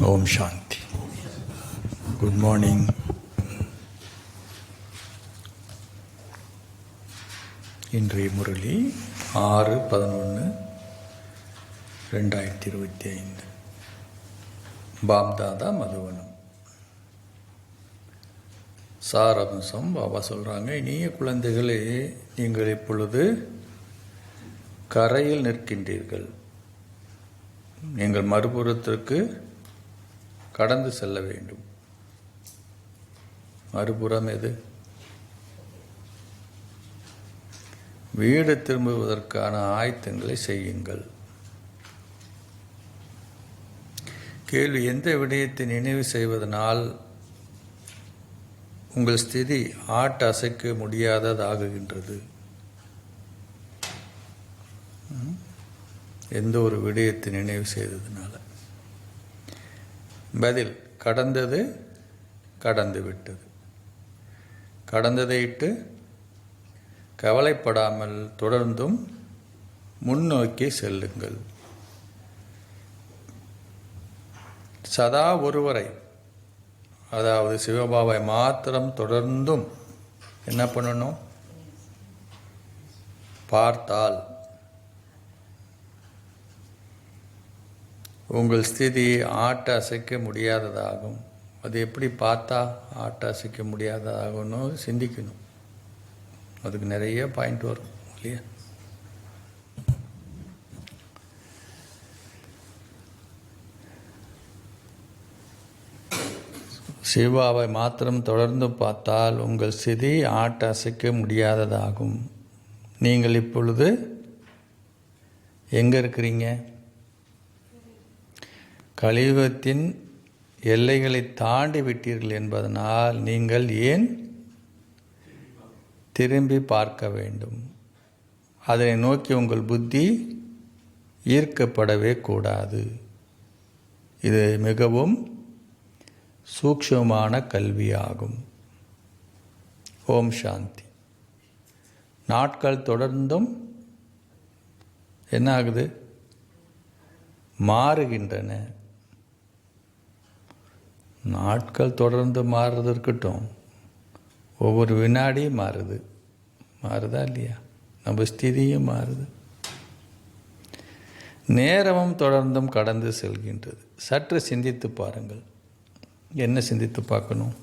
ஓம் சாந்தி. Good morning. இன்றைய முரளி 6/11/2025. பாப்தாதா மதுவனம். சாரம்சம் பாபா சொல்கிறாங்க, இனிய குழந்தைகளே, நீங்கள் இப்பொழுது கரையில் நிற்கின்றீர்கள். நீங்கள் மறுபுறத்திற்கு கடந்து செல்ல வேண்டும். மறுபுறம் எது? வீடு திரும்புவதற்கான ஆயத்தங்களை செய்யுங்கள். கேள்வி: எந்த விடயத்தை நினைவு செய்வதனால் உங்கள் ஸ்திதி ஆட்ட அசைக்க முடியாததாகுகின்றது? எந்த ஒரு விடயத்தை நினைவு செய்ததுனால? பதில்: கடந்தது கடந்து விட்டது. கடந்ததை இட்டு கவலைப்படாமல் தொடர்ந்தும் முன்னோக்கி செல்லுங்கள். சதா ஒருவரை, அதாவது சிவபாபாவை மாத்திரம் தொடர்ந்தும் என்ன பண்ணணும்? பார்த்தால் உங்கள் ஸ்திதி ஆட்ட அசைக்க முடியாததாகும். அது எப்படி பார்த்தா ஆட்ட அசைக்க முடியாததாகும்னு சிந்திக்கணும். அதுக்கு நிறைய பாயிண்ட் வரும் இல்லையா? சிவாவை மாத்திரம் தொடர்ந்து பார்த்தால் உங்கள் ஸ்திதி ஆட்ட அசைக்க முடியாததாகும். நீங்கள் இப்பொழுது எங்கே இருக்கிறீங்க? கலியுகத்தின் எல்லைகளை தாண்டி விட்டீர்கள் என்பதனால் நீங்கள் ஏன் திரும்பி பார்க்க வேண்டும்? அதனை நோக்கி உங்கள் புத்தி ஈர்க்கப்படவே கூடாது. இது மிகவும் சூக்ஷ்மமான கல்வியாகும். ஓம் சாந்தி. நாட்கள் தொடர்ந்தும் என்ன ஆகுது? மாறுகின்றன. நாட்கள் தொடர்ந்து மாறுறது இருக்கட்டும், ஒவ்வொரு வினாடியும் மாறுதா இல்லையா? நம்ம ஸ்திதியும் மாறுது. நேரமும் தொடர்ந்தும் கடந்து செல்கின்றது. சற்று சிந்தித்து பாருங்கள். என்ன சிந்தித்து பார்க்கணும்?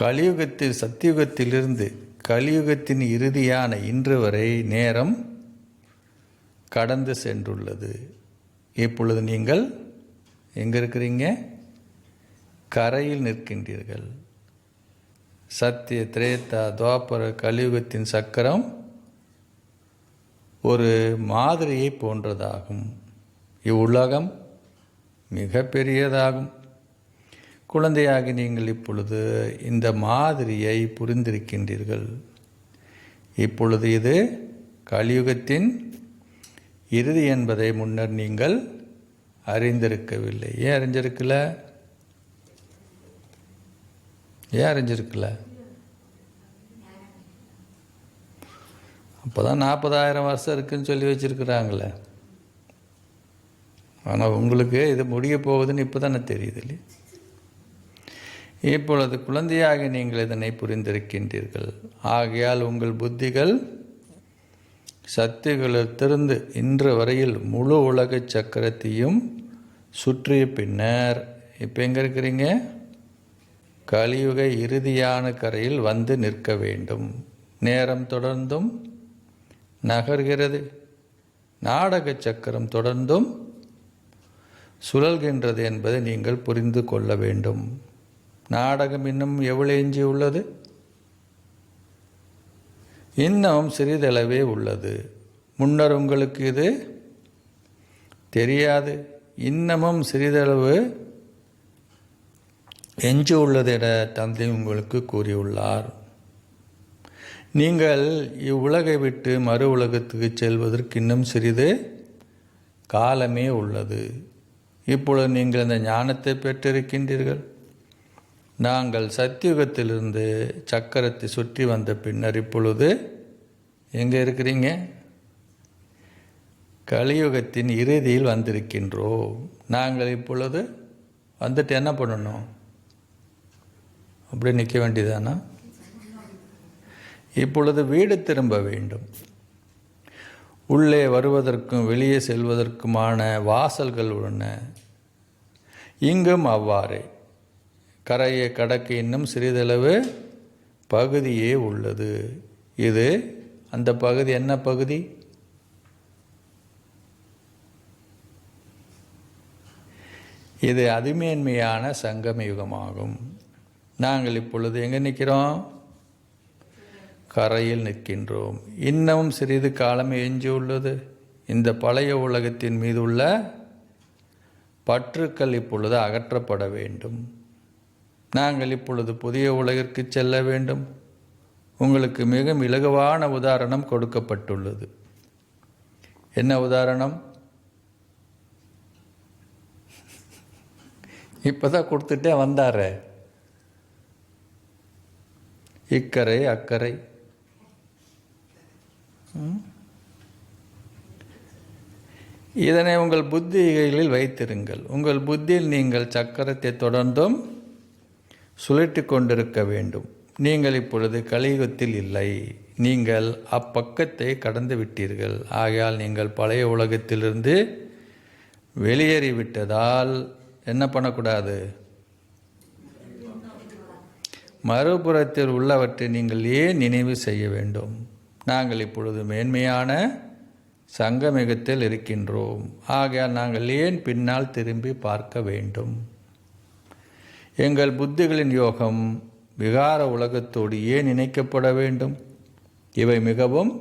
கலியுகத்தில், சத்தியுகத்திலிருந்து கலியுகத்தின் இறுதியான இன்று வரை நேரம் கடந்து சென்றுள்ளது. இப்பொழுது நீங்கள் எங்கே இருக்கிறீங்க? கரையில் நிற்கின்றீர்கள். சத்திய, திரேதா, துவாபர, கலியுகத்தின் சக்கரம் ஒரு மாதிரியை போன்றதாகும். இவ்வுலகம் மிக பெரியதாகும். குழந்தையாகி நீங்கள் இப்பொழுது இந்த மாதிரியை புரிந்திருக்கின்றீர்கள். இப்பொழுது இது கலியுகத்தின் இறுதி என்பதை முன்னர் நீங்கள் அறிந்திருக்கவில்லை. ஏன் அறிஞ்சிருக்கல? அப்போதான் 40,000 வருஷம் இருக்குன்னு சொல்லி வச்சிருக்கிறாங்களே. ஆனால் உங்களுக்கு இது முடிய போகுதுன்னு இப்போ தானே தெரியுது இல்லையா? இப்பொழுது குழந்தையாக நீங்கள் இதனை புரிந்திருக்கின்றீர்கள். ஆகையால் உங்கள் புத்திகள் சக்திகளிலிருந்து இன்று வரையில் முழு உலக சக்கரத்தையும் சுற்றிய பின்னர் இப்போ எங்கே இருக்கிறீங்க? கலியுக இறுதியான கரையில் வந்து நிற்க வேண்டும். நேரம் தொடர்ந்தும் நகர்கிறது. நாடக சக்கரம் தொடர்ந்தும் சுழல்கின்றது என்பதை நீங்கள் புரிந்து கொள்ள வேண்டும். நாடகம் இன்னும் எவ்வளவு எஞ்சி உள்ளது? இன்னும் சிறிதளவே உள்ளது. முன்னர் உங்களுக்கு இது தெரியாது. இன்னமும் சிறிதளவு எஞ்சி உள்ளது என தந்தை உங்களுக்கு கூறியுள்ளார். நீங்கள் இவ்வுலகை விட்டு மறு உலகத்துக்கு செல்வதற்கு இன்னும் சிறிது காலமே உள்ளது. இப்பொழுது நீங்கள் இந்த ஞானத்தை பெற்றிருக்கின்றீர்கள். நாங்கள் சத்தியுகத்திலிருந்து சக்கரத்தை சுற்றி வந்த பின்னர் இப்பொழுது எங்கே இருக்கிறீங்க? கலியுகத்தின் இறுதியில் வந்திருக்கின்றோம். நாங்கள் இப்பொழுது வந்துட்டு என்ன பண்ணணும்? அப்படி நிற்க வேண்டியதானா? இப்பொழுது வீடு திரும்ப வேண்டும். உள்ளே வருவதற்கும் வெளியே செல்வதற்குமான வாசல்கள் உள்ளன. இங்கும் அவ்வாறே கரையை கடக்க இன்னும் சிறிதளவு பகுதியே உள்ளது. இது அந்த பகுதி என்ன பகுதி? இது அதிமேன்மையான சங்கம யுகமாகும். நாங்கள் இப்பொழுது எங்கே நிற்கிறோம்? கரையில் நிற்கின்றோம். இன்னமும் சிறிது காலமே எஞ்சியுள்ளது. இந்த பழைய உலகத்தின் மீது உள்ள பற்றுக்கள் இப்பொழுது அகற்றப்பட வேண்டும். நாங்கள் இப்பொழுது புதிய உலகிற்கு செல்ல வேண்டும். உங்களுக்கு மிக இலகுவான உதாரணம் கொடுக்கப்பட்டுள்ளது. என்ன உதாரணம்? இப்போதான் கொடுத்துட்டே வந்தார. இக்கரை அக்கறை. இதனை உங்கள் புத்திகளில் வைத்திருங்கள். உங்கள் புத்தியில் நீங்கள் சக்கரத்தை தொடர்ந்தும் சுழற்றி கொண்டிருக்க வேண்டும். நீங்கள் இப்பொழுது கலியுகத்தில் இல்லை. நீங்கள் அப்பக்கத்தை கடந்து விட்டீர்கள். ஆகையால் நீங்கள் பழைய உலகத்திலிருந்து வெளியேறிவிட்டதால் என்ன பண்ணக்கூடாது? மறுபுறத்தில் உள்ளவற்றை நீங்கள் ஏன் நினைவு செய்ய வேண்டும்? நாங்கள் இப்பொழுது மேன்மையான சங்கமிகத்தில் இருக்கின்றோம். ஆகையால் நாங்கள் ஏன் பின்னால் திரும்பி பார்க்க வேண்டும்? எங்கள் புத்திகளின் யோகம் விகார உலகத்தோடு ஏன் இணைக்கப்பட வேண்டும்? இவை மிகவும்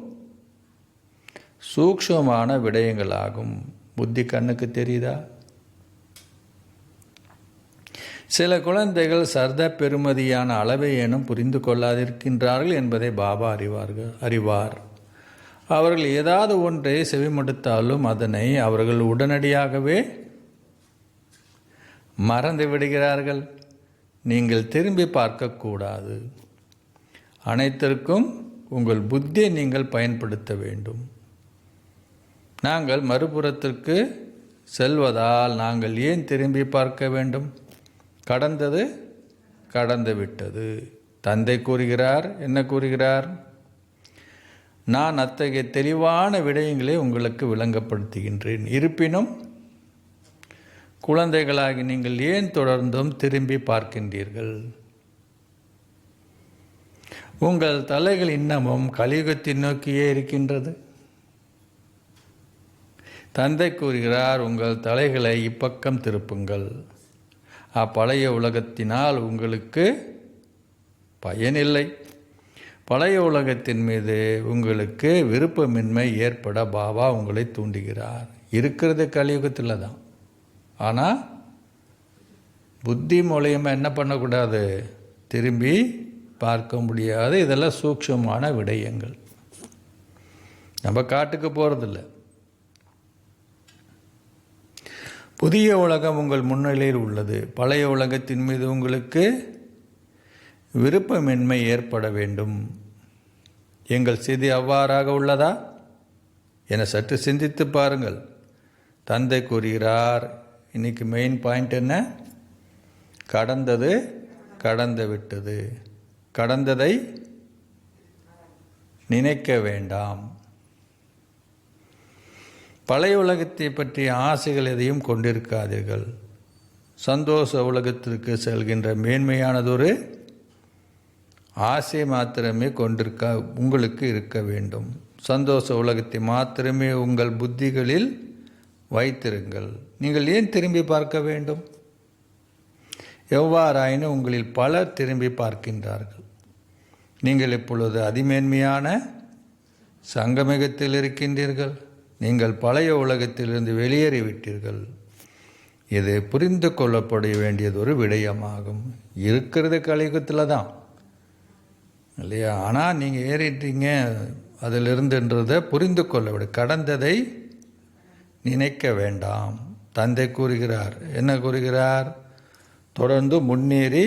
சூக்ஷ்மமான விடயங்களாகும். புத்தி கண்ணுக்கு தெரியுதா? சில குழந்தைகள் சர்த பெருமதியான அளவை ஏனும் புரிந்து கொள்ளாதிருக்கின்றார்கள் என்பதை பாபா அறிவார். அவர்கள் ஏதாவது ஒன்றை செவிமடுத்தாலும் அதனை அவர்கள் உடனடியாகவே மறந்து விடுகிறார்கள். நீங்கள் திரும்பி பார்க்கக்கூடாது. அனைத்திற்கும் உங்கள் புத்தியை நீங்கள் பயன்படுத்த வேண்டும். நாங்கள் மறுபுறத்திற்கு செல்வதால் நாங்கள் ஏன் திரும்பி பார்க்க வேண்டும்? கடந்தது கடந்து விட்டது. தந்தை கூறுகிறார், என்ன கூறுகிறார்? நான் அத்தகைய தெளிவான விடயங்களை உங்களுக்கு விளங்கப்படுத்துகின்றேன். இருப்பினும் குழந்தைகளாகி நீங்கள் ஏன் தொடர்ந்தும் திரும்பி பார்க்கின்றீர்கள்? உங்கள் தலைகள் இன்னமும் கலியுகத்தை நோக்கியே இருக்கின்றது. தந்தை கூறுகிறார், உங்கள் தலைகளை இப்பக்கம் திருப்புங்கள். அப்பழைய உலகத்தினால் உங்களுக்கு பயனில்லை. பழைய உலகத்தின் மீது உங்களுக்கு விருப்பமின்மை ஏற்பட பாபா உங்களை தூண்டுகிறார். இருக்கிறது கலியுகத்தில் தான். ஆனால் புத்தி மூலியமாக என்ன பண்ணக்கூடாது? திரும்பி பார்க்க முடியாது. இதெல்லாம் சூக்ஷ்மமான விடயங்கள். நம்ம காட்டுக்கு போகிறதில்ல. புதிய உலகம் உங்கள் முன்னிலையில் உள்ளது. பழைய உலகத்தின் மீது உங்களுக்கு விருப்பமின்மை ஏற்பட வேண்டும். எங்கள் செய்தி அவ்வாறாக உள்ளதா என சற்று சிந்தித்து பாருங்கள். தந்தை கூறுகிறார், இன்னைக்கு மெயின் பாயிண்ட் என்ன? கடந்தது கடந்து விட்டது. கடந்ததை நினைக்க வேண்டாம். பழைய உலகத்தை பற்றிய ஆசைகள் எதையும் கொண்டிருக்காதீர்கள். சந்தோஷ உலகத்திற்கு செல்கின்ற மேன்மையானதொரு ஆசை மாத்திரமே உங்களுக்கு இருக்க வேண்டும். சந்தோஷ உலகத்தை மாத்திரமே உங்கள் புத்திகளில் வைத்திருங்கள். நீங்கள் ஏன் திரும்பி பார்க்க வேண்டும்? எவ்வாறாயினும் உங்களில் பலர் திரும்பி பார்க்கின்றார்கள். நீங்கள் இப்பொழுது அதிமேன்மையான சங்கமிகத்தில் இருக்கின்றீர்கள். நீங்கள் பழைய உலகத்திலிருந்து வெளியேறிவிட்டீர்கள். இது புரிந்து கொள்ளப்பட வேண்டியது ஒரு விடயமாகும். இருக்கிறது கலியுகத்தில் தான் இல்லையா? ஆனால் நீங்கள் ஏறிட்டீங்க அதிலிருந்துன்றதை புரிந்து கொள்ள விட, கடந்ததை நினைக்க வேண்டாம். தந்தை கூறுகிறார், என்ன கூறுகிறார்? தொடர்ந்து முன்னேறி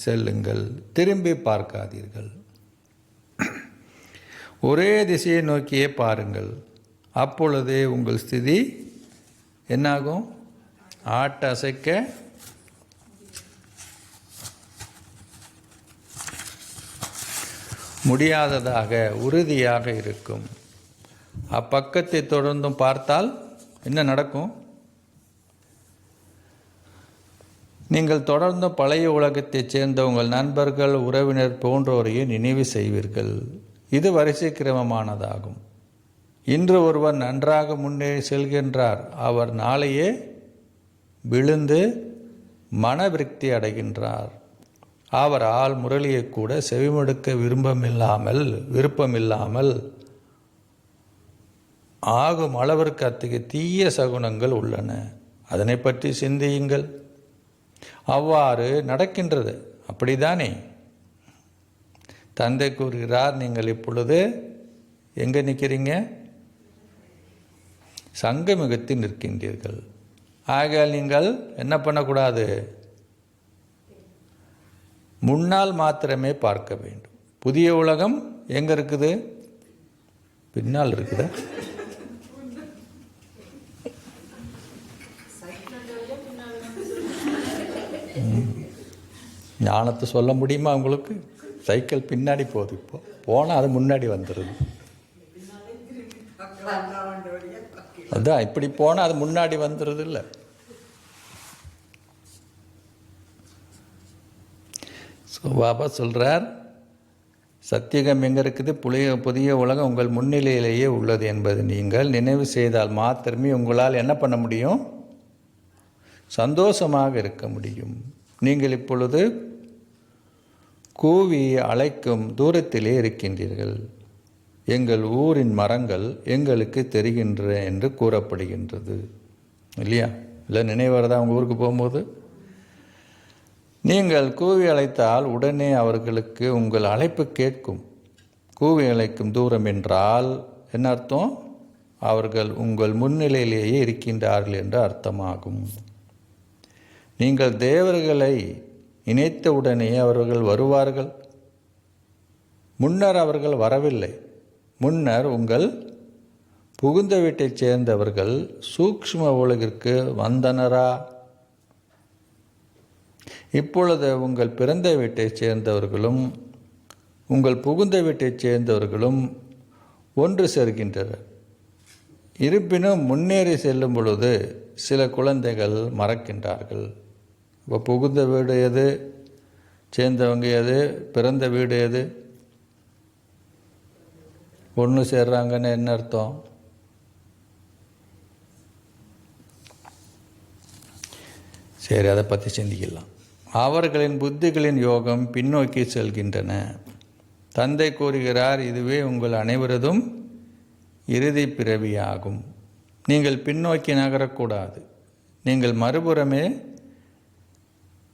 செல்லுங்கள், திரும்பி பார்க்காதீர்கள். ஒரே திசையை நோக்கியே பாருங்கள். அப்பொழுதே உங்கள் ஸ்திதி என்னாகும்? ஆட்ட அசைக்க முடியாததாக உறுதியாக இருக்கும். அப்பக்கத்தை தொடர்ந்தும் பார்த்தால் என்ன நடக்கும்? நீங்கள் தொடர்ந்து பழைய உலகத்தைச் சேர்ந்த உங்கள் நண்பர்கள், உறவினர் போன்றோரையே நினைவு செய்வீர்கள். இது வரிசை கிரமமானதாகும். இன்று ஒருவர் நன்றாக முன்னேறி செல்கின்றார். அவர் நாளையே விழுந்து மனவிருத்தி அடைகின்றார். அவரால் முரளியை கூட செவிமடுக்க விருப்பமில்லாமல் ஆகும் அளவிற்கு அத்தகைய தீய சகுனங்கள் உள்ளன. அதனை பற்றி சிந்தியுங்கள். அவ்வாறு நடக்கின்றது, அப்படித்தானே? தந்தை கூறுகிறார், நீங்கள் இப்பொழுது எங்கே நிற்கிறீங்க? சங்கமிகத்தில் நிற்கின்றீர்கள். ஆகையால் நீங்கள் என்ன பண்ணக்கூடாது? முன்னால் மாத்திரமே பார்க்க வேண்டும். புதிய உலகம் எங்கே இருக்குது? பின்னால் இருக்குதா? ஞானத்தை சொல்ல முடியுமா உங்களுக்கு? சைக்கிள் பின்னாடி போகுது, இப்போ போனால் அது முன்னாடி வந்துடுது. அதான் இப்படி போனால் அது முன்னாடி வந்துடுது இல்லை? ஸோ பாபா சொல்கிறார், சத்தியகம் எங்கே இருக்குது? புதிய உலகம் உங்கள் முன்னிலையிலேயே உள்ளது என்பது நீங்கள் நினைவு செய்தால் மாத்திரமே உங்களால் என்ன பண்ண முடியும்? சந்தோஷமாக இருக்க முடியும். நீங்கள் இப்பொழுது கூவி அழைக்கும் தூரத்திலே இருக்கின்றீர்கள். எங்கள் ஊரின் மரங்கள் எங்களுக்கு தெரிகின்ற என்று கூறப்படுகின்றது இல்லையா? இல்லை நினைவரதா உங்கள் ஊருக்கு போகும்போது? நீங்கள் கூவி அழைத்தால் உடனே அவர்களுக்கு உங்கள் அழைப்பு கேட்கும். கூவி அழைக்கும் தூரம் என்றால் என்ன அர்த்தம்? அவர்கள் உங்கள் முன்னிலையிலேயே இருக்கின்றார்கள் என்று அர்த்தமாகும். நீங்கள் தேவர்களை இணைத்தவுடனே அவர்கள் வருவார்கள். முன்னர் அவர்கள் வரவில்லை. முன்னர் உங்கள் புகுந்த வீட்டைச் சேர்ந்தவர்கள் சூக்ஷ்ம உலகிற்கு வந்தனரா? இப்பொழுது உங்கள் பிறந்த வீட்டைச் சேர்ந்தவர்களும் உங்கள் புகுந்த வீட்டைச் சேர்ந்தவர்களும் ஒன்று சேர்கின்றனர். இருப்பினும் முன்னேறி செல்லும் பொழுது சில குழந்தைகள் மறக்கின்றார்கள். இப்போ புகுந்த வீடு எது? சேர்ந்தவங்க எது? பிறந்த வீடு எது? ஒன்று சேர்றாங்கன்னு என்ன அர்த்தம்? சரி, அதை பற்றி சிந்திக்கலாம். அவர்களின் புத்திகளின் யோகம் பின்னோக்கி செல்கின்றன. தந்தை கூறுகிறார், இதுவே உங்கள் அனைவரதும் இறுதி பிறவியாகும். நீங்கள் பின்னோக்கி நகரக்கூடாது. நீங்கள் மறுபுறமே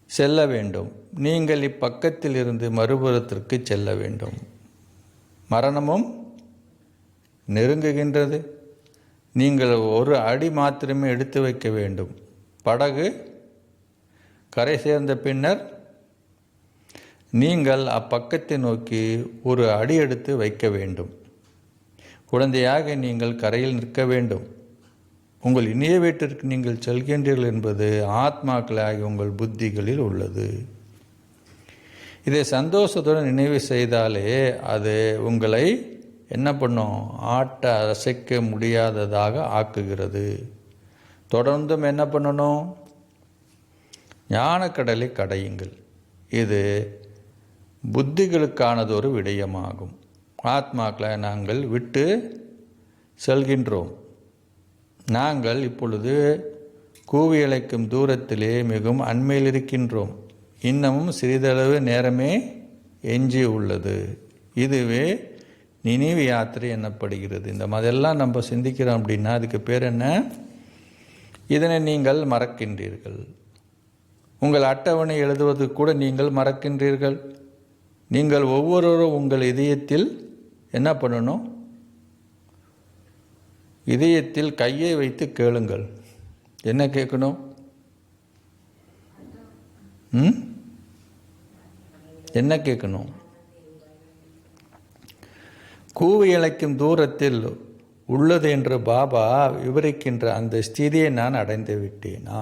செல்ல வேண்டும். நீங்கள் இப்பக்கத்தில் இருந்து மறுபுறத்திற்கு செல்ல வேண்டும். மரணமும் நெருங்குகின்றது. நீங்கள் ஒரு அடி மாத்திரமே எடுத்து வைக்க வேண்டும். படகு கரை சேர்ந்த பின்னர் நீங்கள் அப்பக்கத்தை நோக்கி ஒரு அடி எடுத்து வைக்க வேண்டும். குழந்தையாக நீங்கள் கரையில் நிற்க வேண்டும். உங்கள் இனிய வீட்டிற்கு நீங்கள் செல்கின்றீர்கள் என்பது ஆத்மாக்களாகி உங்கள் புத்திகளில் உள்ளது. இதை சந்தோஷத்துடன் நினைவு செய்தாலே அது உங்களை என்ன பண்ணும்? ஆட்ட அசைக்க முடியாததாக ஆக்குகிறது. தொடர்ந்தும் என்ன பண்ணணும்? ஞானக்கடலை கடையுங்கள். இது புத்திகளுக்கானதொரு விடயமாகும். ஆத்மாக்களை நாங்கள் விட்டு செல்கின்றோம். நாங்கள் இப்பொழுது கூவி அழைக்கும் தூரத்திலே மிகவும் அண்மையில் இருக்கின்றோம். இன்னமும் சிறிதளவு நேரமே எஞ்சி உள்ளது. இதுவே நினைவு யாத்திரை எனப்படுகிறது. இந்த மாதிரிலாம் நம்ம சிந்திக்கிறோம் அப்படின்னா அதுக்கு பேர் என்ன? இதனை நீங்கள் மறக்கின்றீர்கள். உங்கள் அட்டவணை எழுதுவது கூட நீங்கள் மறக்கின்றீர்கள். நீங்கள் ஒவ்வொருவரும் உங்கள் இதயத்தில் என்ன பண்ணணும்? இதயத்தில் கையை வைத்து கேளுங்கள். என்ன கேட்கணும்? என்ன கேட்கணும்? கூவி அழைக்கும் தூரத்தில் உள்ளது என்று பாபா விவரிக்கின்ற அந்த ஸ்திதியை நான் அடைந்து விட்டேனா?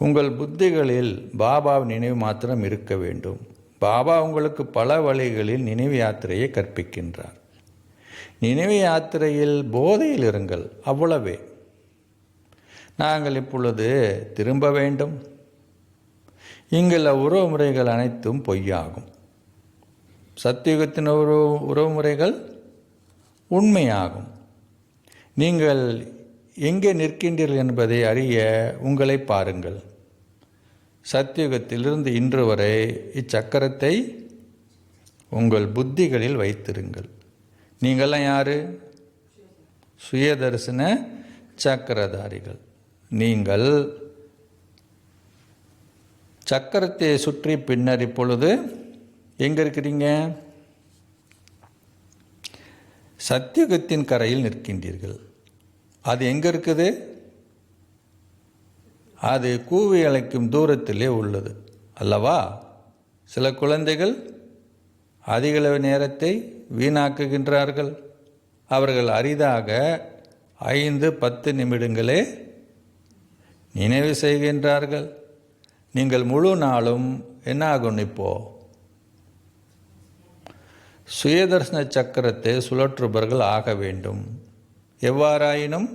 உங்கள் புத்திகளில் பாபாவின் நினைவு மாத்திரம் இருக்க வேண்டும். பாபா உங்களுக்கு பல வழிகளில் நினைவு யாத்திரையை கற்பிக்கின்றார். நினைவு யாத்திரையில் போதையில் இருங்கள், அவ்வளவே. நாங்கள் இப்பொழுது திரும்ப வேண்டும். இங்குள்ள உறவு முறைகள் அனைத்தும் பொய்யாகும். சத்தியுகத்தின் உறவு முறைகள் உண்மையாகும். நீங்கள் எங்கே நிற்கின்றீர்கள் என்பதை அறிய உங்களை பாருங்கள். சத்தியுகத்திலிருந்து இன்று வரை இச்சக்கரத்தை உங்கள் புத்திகளில் வைத்திருங்கள். நீங்கள்லாம் யார்? சுயதர்சன சக்கரதாரிகள். நீங்கள் சக்கரத்தை சுற்றி பின்னர் இப்பொழுது எங்கே இருக்கிறீங்க? சத்தியுகத்தின் கரையில் நிற்கின்றீர்கள். அது எங்கே இருக்குது? அது கூவி அழைக்கும் தூரத்திலே உள்ளது அல்லவா? சில குழந்தைகள் அதிகளவு நேரத்தை வீணாக்குகின்றார்கள். அவர்கள் அரிதாக 5-10 நிமிடங்களே நினைவு செய்கின்றார்கள். நீங்கள் முழு நாளும் என்ன ஆகும்? இப்போ சுயதர்சன சக்கரத்தை சுழற்றுபவர்கள் ஆக வேண்டும். எவ்வாறாயினும்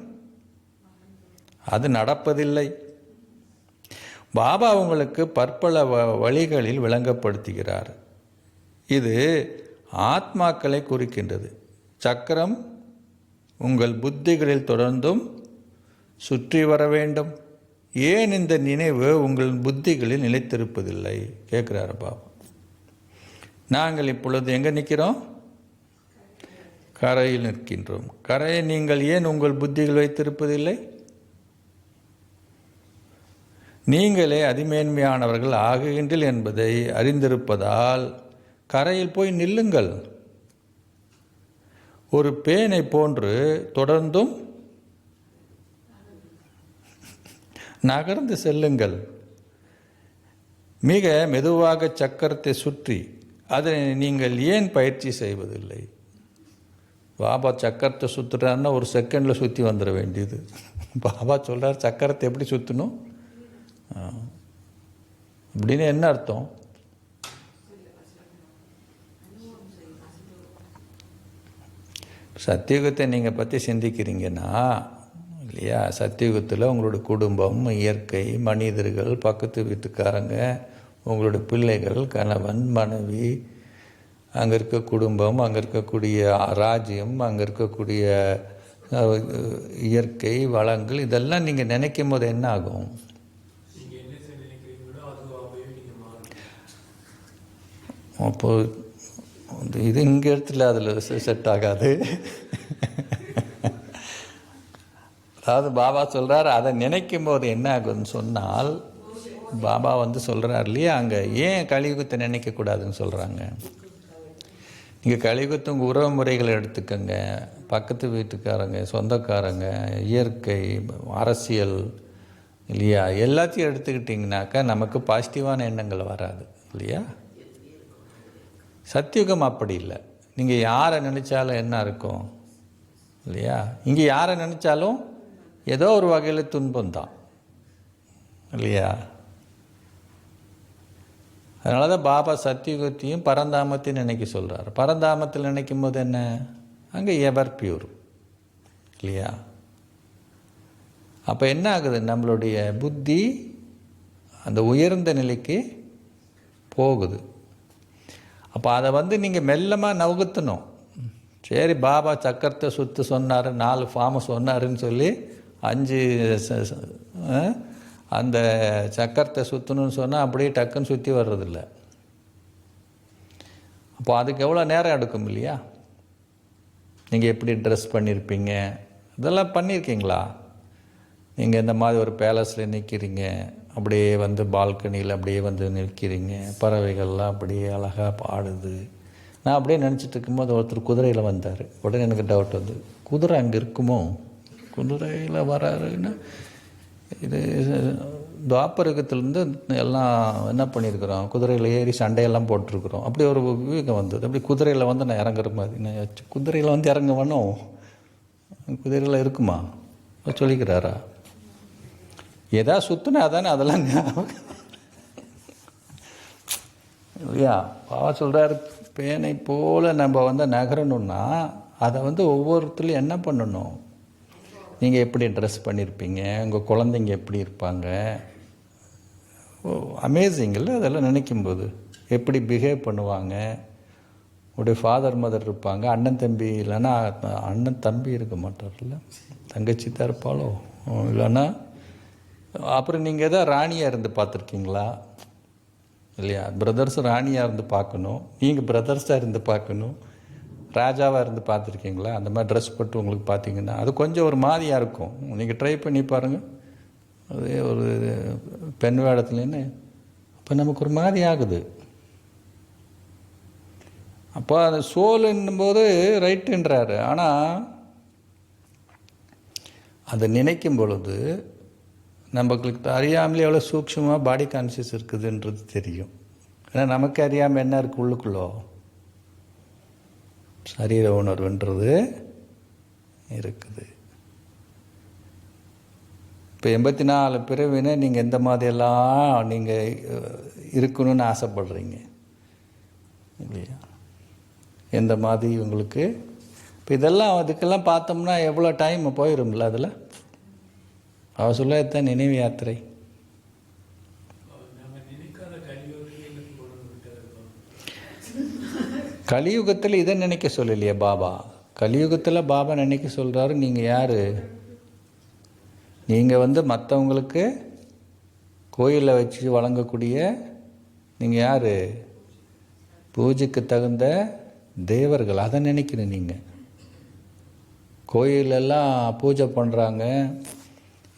அது நடப்பதில்லை. பாபா உங்களுக்கு பற்பல வழிகளில் விளங்கப்படுத்துகிறார். இது ஆத்மாக்களை குறிக்கின்றது. சக்கரம் உங்கள் புத்திகளில் தொடர்ந்தும் சுற்றி வர வேண்டும். ஏன் இந்த நினைவு உங்கள் புத்திகளில் நிலைத்திருப்பதில்லை கேட்குறாரு பாபா. நாங்கள் இப்பொழுது எங்கே நிற்கிறோம்? கரையில் நிற்கின்றோம். கரையை நீங்கள் ஏன் உங்கள் புத்திகள் வைத்திருப்பதில்லை? நீங்களே அதிமேன்மையானவர்கள் ஆகுகின்றீர்கள் என்பதை அறிந்திருப்பதால் கரையில் போய் நில்லுங்கள். ஒரு பேனை போன்று தொடர்ந்தும் நகர்ந்து செல்லுங்கள். மிக மெதுவாக சக்கரத்தை சுற்றி அதனை நீங்கள் ஏன் பயிற்சி செய்வதில்லை? பாபா சக்கரத்தை சுற்றுறாருன்னா ஒரு செகண்டில் சுற்றி வந்துட வேண்டியது. பாபா சொல்கிறார் சக்கரத்தை எப்படி சுற்றணும் அப்படின்னு. என்ன அர்த்தம்? சத்தியுகத்தை நீங்கள் பற்றி சிந்திக்கிறீங்கன்னா இல்லையா, சத்தியுகத்தில் உங்களோட குடும்பம், இயற்கை, மனிதர்கள், பக்கத்து வீட்டுக்காரங்க, உங்களுடைய பிள்ளைகள், கணவன், மனைவி, அங்கே இருக்க குடும்பம், அங்கே இருக்கக்கூடிய ராஜ்யம், அங்கே இருக்கக்கூடிய இயற்கை வளங்கள், இதெல்லாம் நீங்கள் நினைக்கும் போது என்ன ஆகும்? அப்போது இது இங்கே இடத்துல அதில் செட் ஆகாது. அதாவது பாபா சொல்கிறார், அதை நினைக்கும் போது என்ன ஆகுதுன்னு சொன்னால், பாபா சொல்கிறார் இல்லையா, அங்கே ஏன் கலியுகத்தை நினைக்கக்கூடாதுன்னு சொல்கிறாங்க. நீங்கள் கலியுகத்தை உங்கள் உறவு முறைகளை எடுத்துக்கங்க, பக்கத்து வீட்டுக்காரங்க, சொந்தக்காரங்க, இயற்கை, அரசியல் இல்லையா, எல்லாத்தையும் எடுத்துக்கிட்டிங்கனாக்கா நமக்கு பாசிட்டிவான எண்ணங்கள் வராது இல்லையா. சத்தியுகம் அப்படி இல்லை. நீங்கள் யாரை நினச்சாலும் என்ன இருக்கும் இல்லையா. இங்கே யாரை நினச்சாலும் ஏதோ ஒரு வகையில் துன்பம்தான் இல்லையா. அதனால தான் பாபா சத்தியுகத்தையும் பரந்தாமத்தையும் நினைக்க சொல்கிறார். பரந்தாமத்தில் நினைக்கும் போது என்ன, அங்கே எவர் பியூர் இல்லையா. அப்போ என்ன ஆகுது, நம்மளுடைய புத்தி அந்த உயர்ந்த நிலைக்கு போகுது. அப்போ அதை நீங்கள் மெல்லமாக நவுகத்தணும். சரி, பாபா சக்கரத்தை சுற்று சொன்னார், 4 ஃபார்மை சொன்னாருன்னு சொல்லி 5 அந்த சக்கரத்தை சுற்றணும்னு சொன்னால் அப்படியே டக்குன்னு சுற்றி வர்றதில்ல. அப்போ அதுக்கு எவ்வளோ நேரம் எடுக்கும் இல்லையா. நீங்கள் எப்படி ட்ரெஸ் பண்ணியிருப்பீங்க, இதெல்லாம் பண்ணியிருக்கீங்களா? நீங்கள் இந்த மாதிரி ஒரு பேலஸில் நிற்கிறீங்க, அப்படியே பால்கனியில் அப்படியே நிற்கிறீங்க, பறவைகள்லாம் அப்படியே அழகாக பாடுது. நான் அப்படியே நினச்சிட்டு இருக்கும்போது ஒருத்தர் குதிரையில் வந்தார். உடனே எனக்கு டவுட் வந்து, குதிரை அங்கே இருக்குமோ? குதிரையில் வராருன்னா இது துவாபரகத்திலேருந்து எல்லாம் என்ன பண்ணியிருக்கிறோம், குதிரையில் ஏறி சண்டையெல்லாம் போட்டிருக்கிறோம். அப்படி ஒரு விவேகம் வந்தது. அப்படி குதிரையில் நான் இறங்குற மாதிரி, நான் குதிரையில் இறங்க வேணும், குதிரையில் இருக்குமா சொல்லிக்கிறாரா? எதா சுற்றினா தானே அதெல்லாம் ஞாபகம் இல்லையா? பாவா சொல்கிறார், பேனை போல் நம்ம வந்து நகரணுன்னா அதை வந்து ஒவ்வொருத்தரும் என்ன பண்ணணும்? நீங்கள் எப்படி ட்ரெஸ் பண்ணியிருப்பீங்க, உங்கள் குழந்தைங்க எப்படி இருப்பாங்க, அமேசிங் இல்லை? அதெல்லாம் நினைக்கும்போது எப்படி பிஹேவ் பண்ணுவாங்க. உடைய ஃபாதர் மதர் இருப்பாங்க, அண்ணன் தம்பி இல்லைன்னா அண்ணன் தம்பி இருக்க மாட்டார்ல, தங்கச்சி தான் இருப்பாளோ இல்லைன்னா. அப்புறம் நீங்கள் எதாவது ராணியாக இருந்து பார்த்துருக்கீங்களா? இல்லையா? பிரதர்ஸ் ராணியாக இருந்து பார்க்கணும், நீங்கள் பிரதர்ஸாக இருந்து பார்க்கணும், ராஜாவாக இருந்து பார்த்துருக்கீங்களா? அந்த மாதிரி ட்ரெஸ் போட்டு உங்களுக்கு பார்த்தீங்கன்னா அது கொஞ்சம் ஒரு மாதிரியாக இருக்கும். நீங்கள் ட்ரை பண்ணி பாருங்கள். அதே ஒரு பெண் வேடத்துலேன்னு அப்போ நமக்கு ஒரு மாதிரி ஆகுது. அப்போ அந்த சோலுன்னும்போது ரைட்டுன்றாரு. ஆனால் அதை நினைக்கும் பொழுது நம்மளுக்கு அறியாமலே எவ்வளோ சூக்ஷ்மமாக பாடி கான்சியஸ் இருக்குதுன்றது தெரியும். ஏன்னா நமக்கு அறியாமல் என்ன இருக்குது உள்ளுக்குள்ளோ? சரீர உணர்வுன்றது இருக்குது. இப்போ 84 பிறவினை நீங்கள் எந்த மாதிரியெல்லாம் நீங்கள் இருக்கணும்னு ஆசைப்படுறீங்க இல்லையா? எந்த மாதிரி உங்களுக்கு இப்போ இதெல்லாம் அதுக்கெல்லாம் பார்த்தோம்னா எவ்வளோ டைம் போயிடும்ல. அதில் அவ சொல்லத்தான் நினைவு யாத்திரை. கலியுகத்தில் இதை நினைக்க சொல்லலையே பாபா. கலியுகத்தில் பாபா நினைக்க சொல்கிறாரு, நீங்கள் யார்? நீங்கள் வந்து மற்றவங்களுக்கு கோயிலில் வச்சு வழங்கக்கூடிய நீங்கள் யார்? பூஜைக்கு தகுந்த தேவர்கள். அதை நினைக்கிறேன். நீங்கள் கோயிலெல்லாம் பூஜை பண்ணுறாங்க,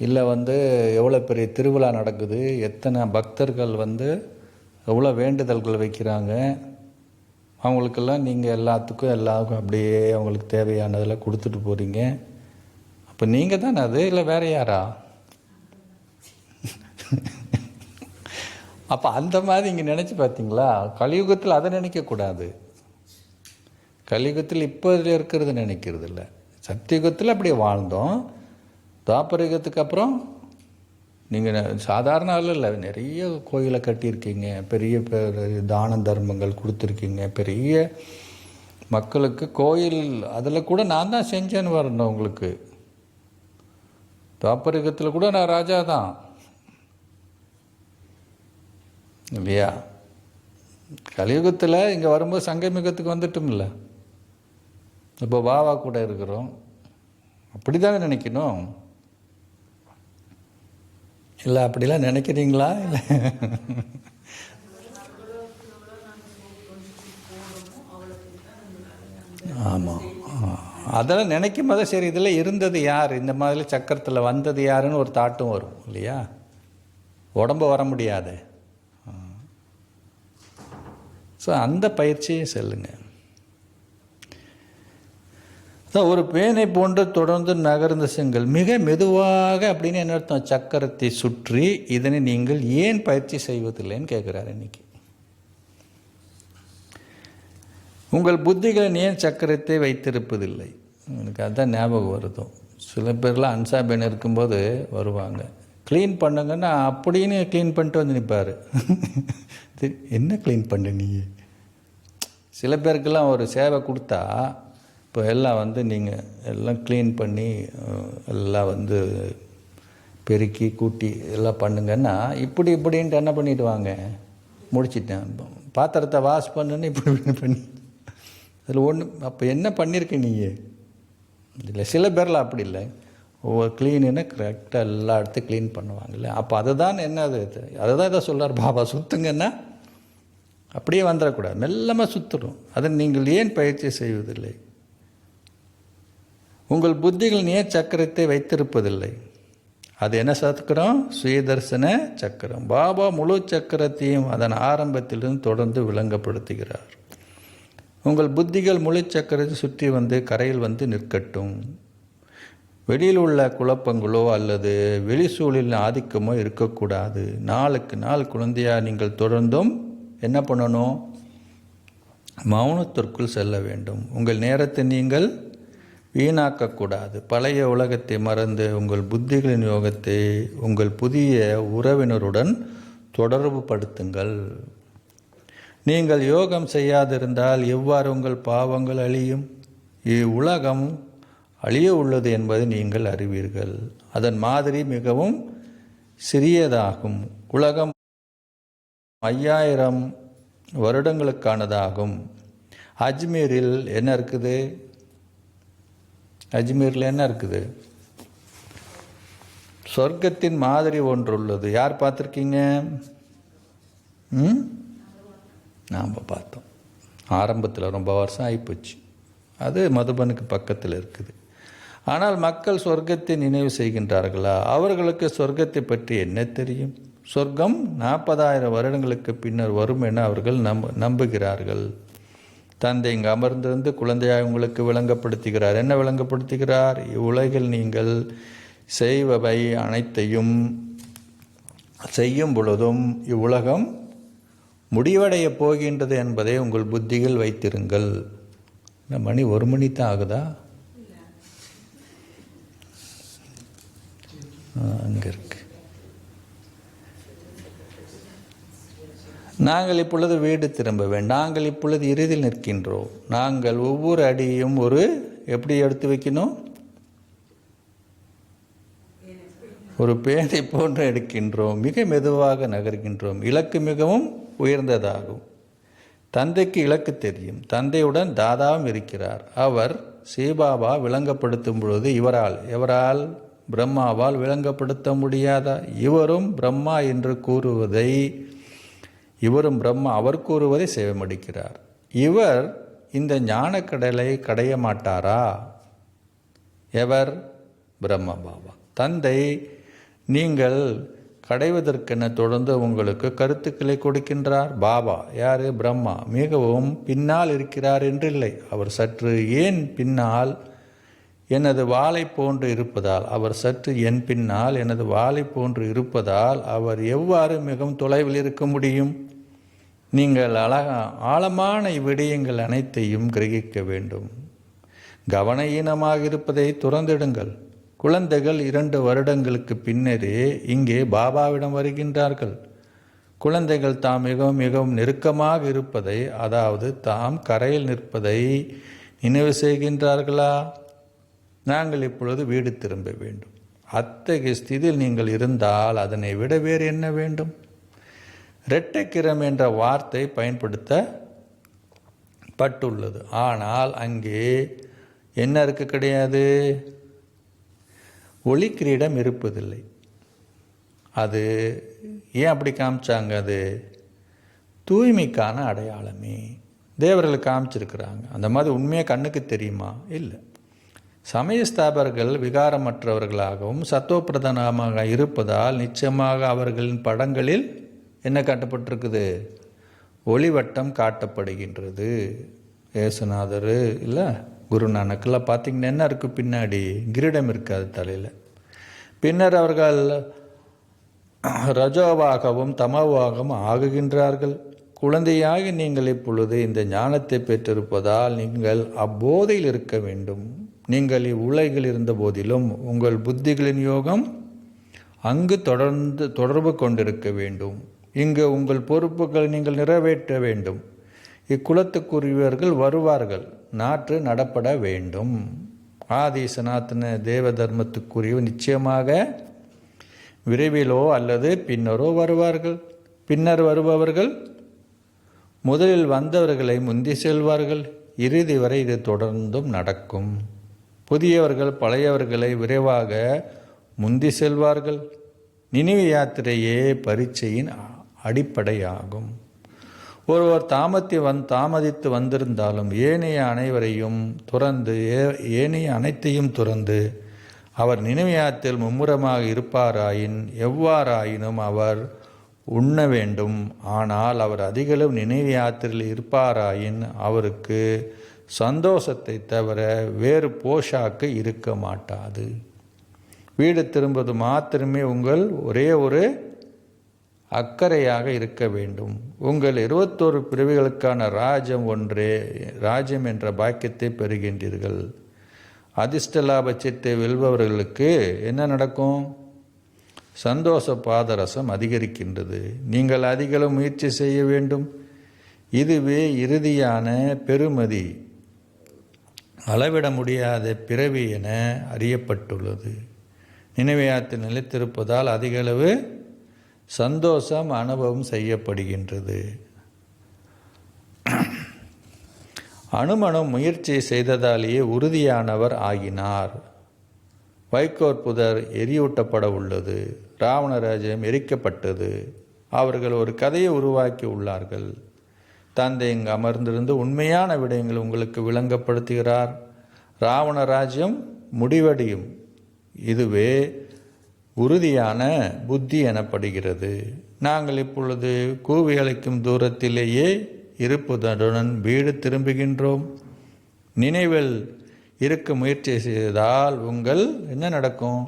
இல்லை வந்து எவ்வளோ பெரிய திருவிழா நடக்குது, எத்தனை பக்தர்கள் வந்து எவ்வளோ வேண்டுதல்கள் வைக்கிறாங்க, அவங்களுக்கெல்லாம் நீங்கள் எல்லாருக்கும் அப்படியே அவங்களுக்கு தேவையானதெல்லாம் கொடுத்துட்டு போகிறீங்க. அப்போ நீங்கள் தானே அது, இல்லை வேறு யாரா? அப்போ அந்த மாதிரி இங்கே நினச்சி பார்த்தீங்களா? கலியுகத்தில் அதை நினைக்கக்கூடாது. கலியுகத்தில் இப்போ இருக்கிறது நினைக்கிறது இல்லை. சத்தியுகத்தில் அப்படியே வாழ்ந்தோம். துவாபரயுகத்துக்கு அப்புறம் நீங்கள் சாதாரண ஆள் இல்லை, நிறைய கோயிலை கட்டியிருக்கீங்க, பெரிய தான தர்மங்கள் கொடுத்துருக்கீங்க, பெரிய மக்களுக்கு கோயில். அதில் கூட நான் தான் செஞ்சேன்னு வரணும் உங்களுக்கு. துவாபரயுகத்தில் கூட நான் ராஜா தான் இல்லையா? கலியுகத்தில் இங்கே வரும்போது சங்கமிகத்துக்கு வந்துட்டும் இல்லை. இப்போ பாபா கூட இருக்கிறோம். அப்படி தானே நினைக்கணும். இல்லை அப்படிலாம் நினைக்கிறீங்களா? இல்லை ஆமாம், அதெல்லாம் நினைக்கும் போது சரி இதில் இருந்தது யார், இந்த மாதிரி சக்கரத்தில் வந்தது யாருன்னு ஒரு தாட்டும் வரும் இல்லையா? உடம்பு வர முடியாது. ஸோ அந்த பயிற்சியை செல்லுங்க. ஒரு பேனை போன்று தொடர்ந்து நகர்ந்து செங்கள் மிக மெதுவாக அப்படின்னு என்ன அர்த்தம்? சக்கரத்தை சுற்றி. இதனை நீங்கள் ஏன் பயிற்சி செய்வதில்லைன்னு கேட்குறாரு இன்னைக்கு. உங்கள் புத்திகளின் ஏன் சக்கரத்தை வைத்திருப்பதில்லை? எனக்கு அதுதான் ஞாபகம் வருதும். சில பேர்லாம் அன்சாபேன் இருக்கும்போது வருவாங்க, க்ளீன் பண்ணுங்கன்னா அப்படின்னு க்ளீன் பண்ணிட்டு வந்து நிற்பார். என்ன க்ளீன் பண்ண நீ? சில பேருக்கெல்லாம் ஒரு சேவை கொடுத்தா இப்போ எல்லாம் வந்து நீங்கள் எல்லாம் க்ளீன் பண்ணி எல்லாம் வந்து பெருக்கி கூட்டி எல்லாம் பண்ணுங்கன்னா இப்படின்ட்டு என்ன பண்ணிவிடுவாங்க, முடிச்சிட்டேன் பாத்திரத்தை வாஷ் பண்ணுன்னு இப்படி பண்ணி அதில் ஒன்று. அப்போ என்ன பண்ணியிருக்க நீ? இல்லை சில பேரில் அப்படி இல்லை, ஒவ்வொரு க்ளீனுன்னா கரெக்டாக எல்லா இடத்தையும் க்ளீன் பண்ணுவாங்கல்ல. அப்போ அதுதான் என்ன அதை தான் இதை சொல்கிறார் பாபா, சுற்றுங்கன்னா அப்படியே வந்துடக்கூடாது, மெல்லமாக சுற்றுடும். அதை நீங்கள் ஏன் பயிற்சி செய்வதில்லை? உங்கள் புத்திகள் ஏன் சக்கரத்தை வைத்திருப்பதில்லை? அது என்ன சக்கரம்? சுயதர்சன சக்கரம். பாபா முழு சக்கரத்தையும் அதன் ஆரம்பத்திலிருந்து தொடர்ந்து விளங்கப்படுத்துகிறார். உங்கள் புத்திகள் முழு சக்கரத்தை சுற்றி வந்து கரையில் வந்து நிற்கட்டும். வெளியில் உள்ள குழப்பங்களோ அல்லது வெளி சூழலின் ஆதிக்கமோ இருக்கக்கூடாது. நாளுக்கு நாள் குழந்தையாக நீங்கள் தொடர்ந்தும் என்ன பண்ணணும்? மௌனத்திற்குள் செல்ல வேண்டும். உங்கள் நேரத்தை நீங்கள் வீணாக்கக்கூடாது. பழைய உலகத்தை மறந்து உங்கள் புத்திகளின் யோகத்தை உங்கள் புதிய உறவினருடன் தொடர்பு படுத்துங்கள். நீங்கள் யோகம் செய்யாதிருந்தால் எவ்வாறு உங்கள் பாவங்கள் அழியும்? இவ்வுலகம் அழிய உள்ளது என்பதை நீங்கள் அறிவீர்கள். அதன் மாதிரி மிகவும் சிறியதாகும். உலகம் 5000 வருடங்களுக்கானதாகும். அஜ்மீரில் என்ன இருக்குது? அஜ்மீரில் என்ன இருக்குது? சொர்க்கத்தின் மாதிரி ஒன்று உள்ளது. யார் பார்த்துருக்கீங்க? நாம் பார்த்தோம். ஆரம்பத்தில் ரொம்ப வருஷம் ஆகிப்போச்சு. அது மதுபனுக்கு பக்கத்தில் இருக்குது. ஆனால் மக்கள் சொர்க்கத்தை நினைவு செய்கின்றார்களா? அவர்களுக்கு சொர்க்கத்தை பற்றி என்ன தெரியும்? சொர்க்கம் 40,000 வருடங்களுக்கு பின்னர் வரும் என அவர்கள் நம்புகிறார்கள். தந்தை இங்கு அமர்ந்திருந்து குழந்தையாக உங்களுக்கு விளங்கப்படுத்துகிறார். என்ன விளங்கப்படுத்துகிறார்? இவ்வுலகில் நீங்கள் செய்பவை அனைத்தையும் செய்யும் பொழுதும் இவ்வுலகம் முடிவடைய போகின்றது என்பதை உங்கள் புத்தியில் வைத்திருங்கள். மணி 1 மணி தான் ஆகுதா? அங்கே இருக்கு. நாங்கள் இப்பொழுது வீடு திரும்ப வேண்டும். நாங்கள் இப்பொழுது இறுதியில் நிற்கின்றோம். நாங்கள் ஒவ்வொரு அடியும் எப்படி எடுத்து வைக்கணும்? ஒரு பேனை போன்று எடுக்கின்றோம். மிக மெதுவாக நகர்கின்றோம். இலக்கு மிகவும் உயர்ந்ததாகும். தந்தைக்கு இலக்கு தெரியும். தந்தையுடன் தாதாவும் இருக்கிறார். அவர் சிவபாபா விளங்கப்படுத்தும் பொழுது எவரால் பிரம்மாவால் விளங்கப்படுத்த முடியாதா? இவரும் பிரம்மா என்று கூறுவதை அவர் கூறுவதை செவிமடிக்கிறார். இவர் இந்த ஞானக்கடலை கடைய மாட்டாரா? எவர்? பிரம்ம பாபா. தந்தை நீங்கள் கடைவதற்கென தொடர்ந்து உங்களுக்கு கருத்துக்களை கொடுக்கின்றார். பாபா யாரு? பிரம்மா மிகவும் பின்னால் இருக்கிறார் என்றில்லை. அவர் சற்று ஏன் பின்னால்? எனது வாளை போன்று இருப்பதால். அவர் சற்று என் பின்னால் எனது வாளை போன்று இருப்பதால் அவர் எவ்வாறு மிகவும் தொலைவில் இருக்க முடியும்? நீங்கள் ஆழமான இவ்விடயங்கள் அனைத்தையும் கிரகிக்க வேண்டும். கவனஈனமாக இருப்பதை துறந்திடுங்கள். குழந்தைகள் 2 வருடங்களுக்கு பின்னரே இங்கே பாபாவிடம் வருகின்றார்கள். குழந்தைகள் தாம் மிகவும் மிகவும் நெருக்கமாக இருப்பதை, அதாவது தாம் கரையில் நிற்பதை நினைவு செய்கின்றார்களா? நாங்கள் இப்பொழுது வீடு திரும்ப வேண்டும். அத்தகைய ஸ்திதியில் நீங்கள் இருந்தால் அதனை விட வேறு என்ன வேண்டும்? இரட்டைக்கிரம் என்ற வார்த்தை பயன்படுத்தப்பட்டுள்ளது. ஆனால் அங்கே என்ன இருக்கு? கிடையாது. ஒளி கிரீடம் இருப்பதில்லை. அது ஏன் அப்படி காமிச்சாங்க? அது தூய்மைக்கான அடையாளமே. தேவர்கள் காமிச்சிருக்கிறாங்க. அந்த மாதிரி உண்மையாக கண்ணுக்கு தெரியுமா? இல்லை. சமயஸ்தாபர்கள் விகாரமற்றவர்களாகவும் சத்தோப்பிரதானமாக இருப்பதால் நிச்சயமாக அவர்களின் படங்களில் என்ன காட்டப்பட்டிருக்குது? ஒளிவட்டம் காட்டப்படுகின்றது. ஏசுநாதர் இல்லை குருநானக்கெல்லாம் பார்த்திங்கன்னா என்ன இருக்குது? பின்னாடி கிரீடம் இருக்காது தலையில். பின்னர் அவர்கள் ரஜோவாகவும் தமோவாகவும் ஆகுகின்றார்கள். குழந்தையாக நீங்கள் இப்பொழுது இந்த ஞானத்தை பெற்றிருப்பதால் நீங்கள் அப்போதையில் இருக்க வேண்டும். நீங்கள் இவ்வுலகில் இருந்த போதிலும் உங்கள் புத்திகளின் யோகம் அங்கு தொடர்பு கொண்டிருக்க வேண்டும். இங்கு உங்கள் பொறுப்புகளை நீங்கள் நிறைவேற்ற வேண்டும். இக்குலத்துக்குரியவர்கள் வருவார்கள். நாற்று நடப்பட வேண்டும். ஆதி சனாத்தன தேவ தர்மத்துக்குரியவர் நிச்சயமாக விரைவிலோ அல்லது பின்னரோ வருவார்கள். பின்னர் வருபவர்கள் முதலில் வந்தவர்களை முந்தி செல்வார்கள். இறுதி வரை இது தொடர்ந்தும் நடக்கும். புதியவர்கள் பழையவர்களை விரைவாக முந்தி செல்வார்கள். நினைவு யாத்திரையே பரீட்சையின் அடிப்படையாகும். ஒருவர் தாமதித்து வந்திருந்தாலும் ஏனைய அனைத்தையும் துறந்து அவர் நினைவு யாத்திரையில் மும்முரமாக இருப்பாராயின் எவ்வாறாயினும் அவர் உண்ண வேண்டும். ஆனால் அவர் அதிகளவு நினைவு யாத்திரையில் இருப்பாராயின் அவருக்கு சந்தோஷத்தை தவிர வேறு போஷாக்கு இருக்க மாட்டாது. வீடு திரும்புவது மாத்திரமே உங்கள் ஒரே ஒரு அக்கறையாக இருக்க வேண்டும். உங்கள் 21 பிறவிகளுக்கான ராஜ்யம் என்ற பாக்கியத்தை பெறுகின்றீர்கள். அதிர்ஷ்ட லாப சீட்டை வெல்பவர்களுக்கு என்ன நடக்கும்? சந்தோஷ பாதரசம் அதிகரிக்கின்றது. நீங்கள் அதிகளவு முயற்சி செய்ய வேண்டும். இதுவே இறுதியான பெறுமதி, அளவிட முடியாத பிறவி என அறியப்பட்டுள்ளது. நினைவையாத்தில் நிலைத்திருப்பதால் அதிகளவு சந்தோஷம் அனுபவம் செய்யப்படுகின்றது. அனுமனும் முயற்சி செய்ததாலேயே உறுதியானவர் ஆகினார். வைக்கோற் புதர் எரியூட்டப்பட உள்ளது. ராவண ராஜ்யம் எரிக்கப்பட்டது. அவர்கள் ஒரு கதையை உருவாக்கி உள்ளார்கள். தந்தை இங்கு அமர்ந்திருந்து உண்மையான விடயங்கள் உங்களுக்கு விளங்கப்படுத்துகிறார். ராவண ராஜ்யம் முடிவடையும். இதுவே உறுதியான புத்தி எனப்படுகிறது. நாங்கள் இப்பொழுது கூவி அழைக்கும் தூரத்திலேயே இருப்பதுடன் வீடு திரும்புகின்றோம். நினைவில் இருக்க முயற்சி செய்தால் என்ன நடக்கும்?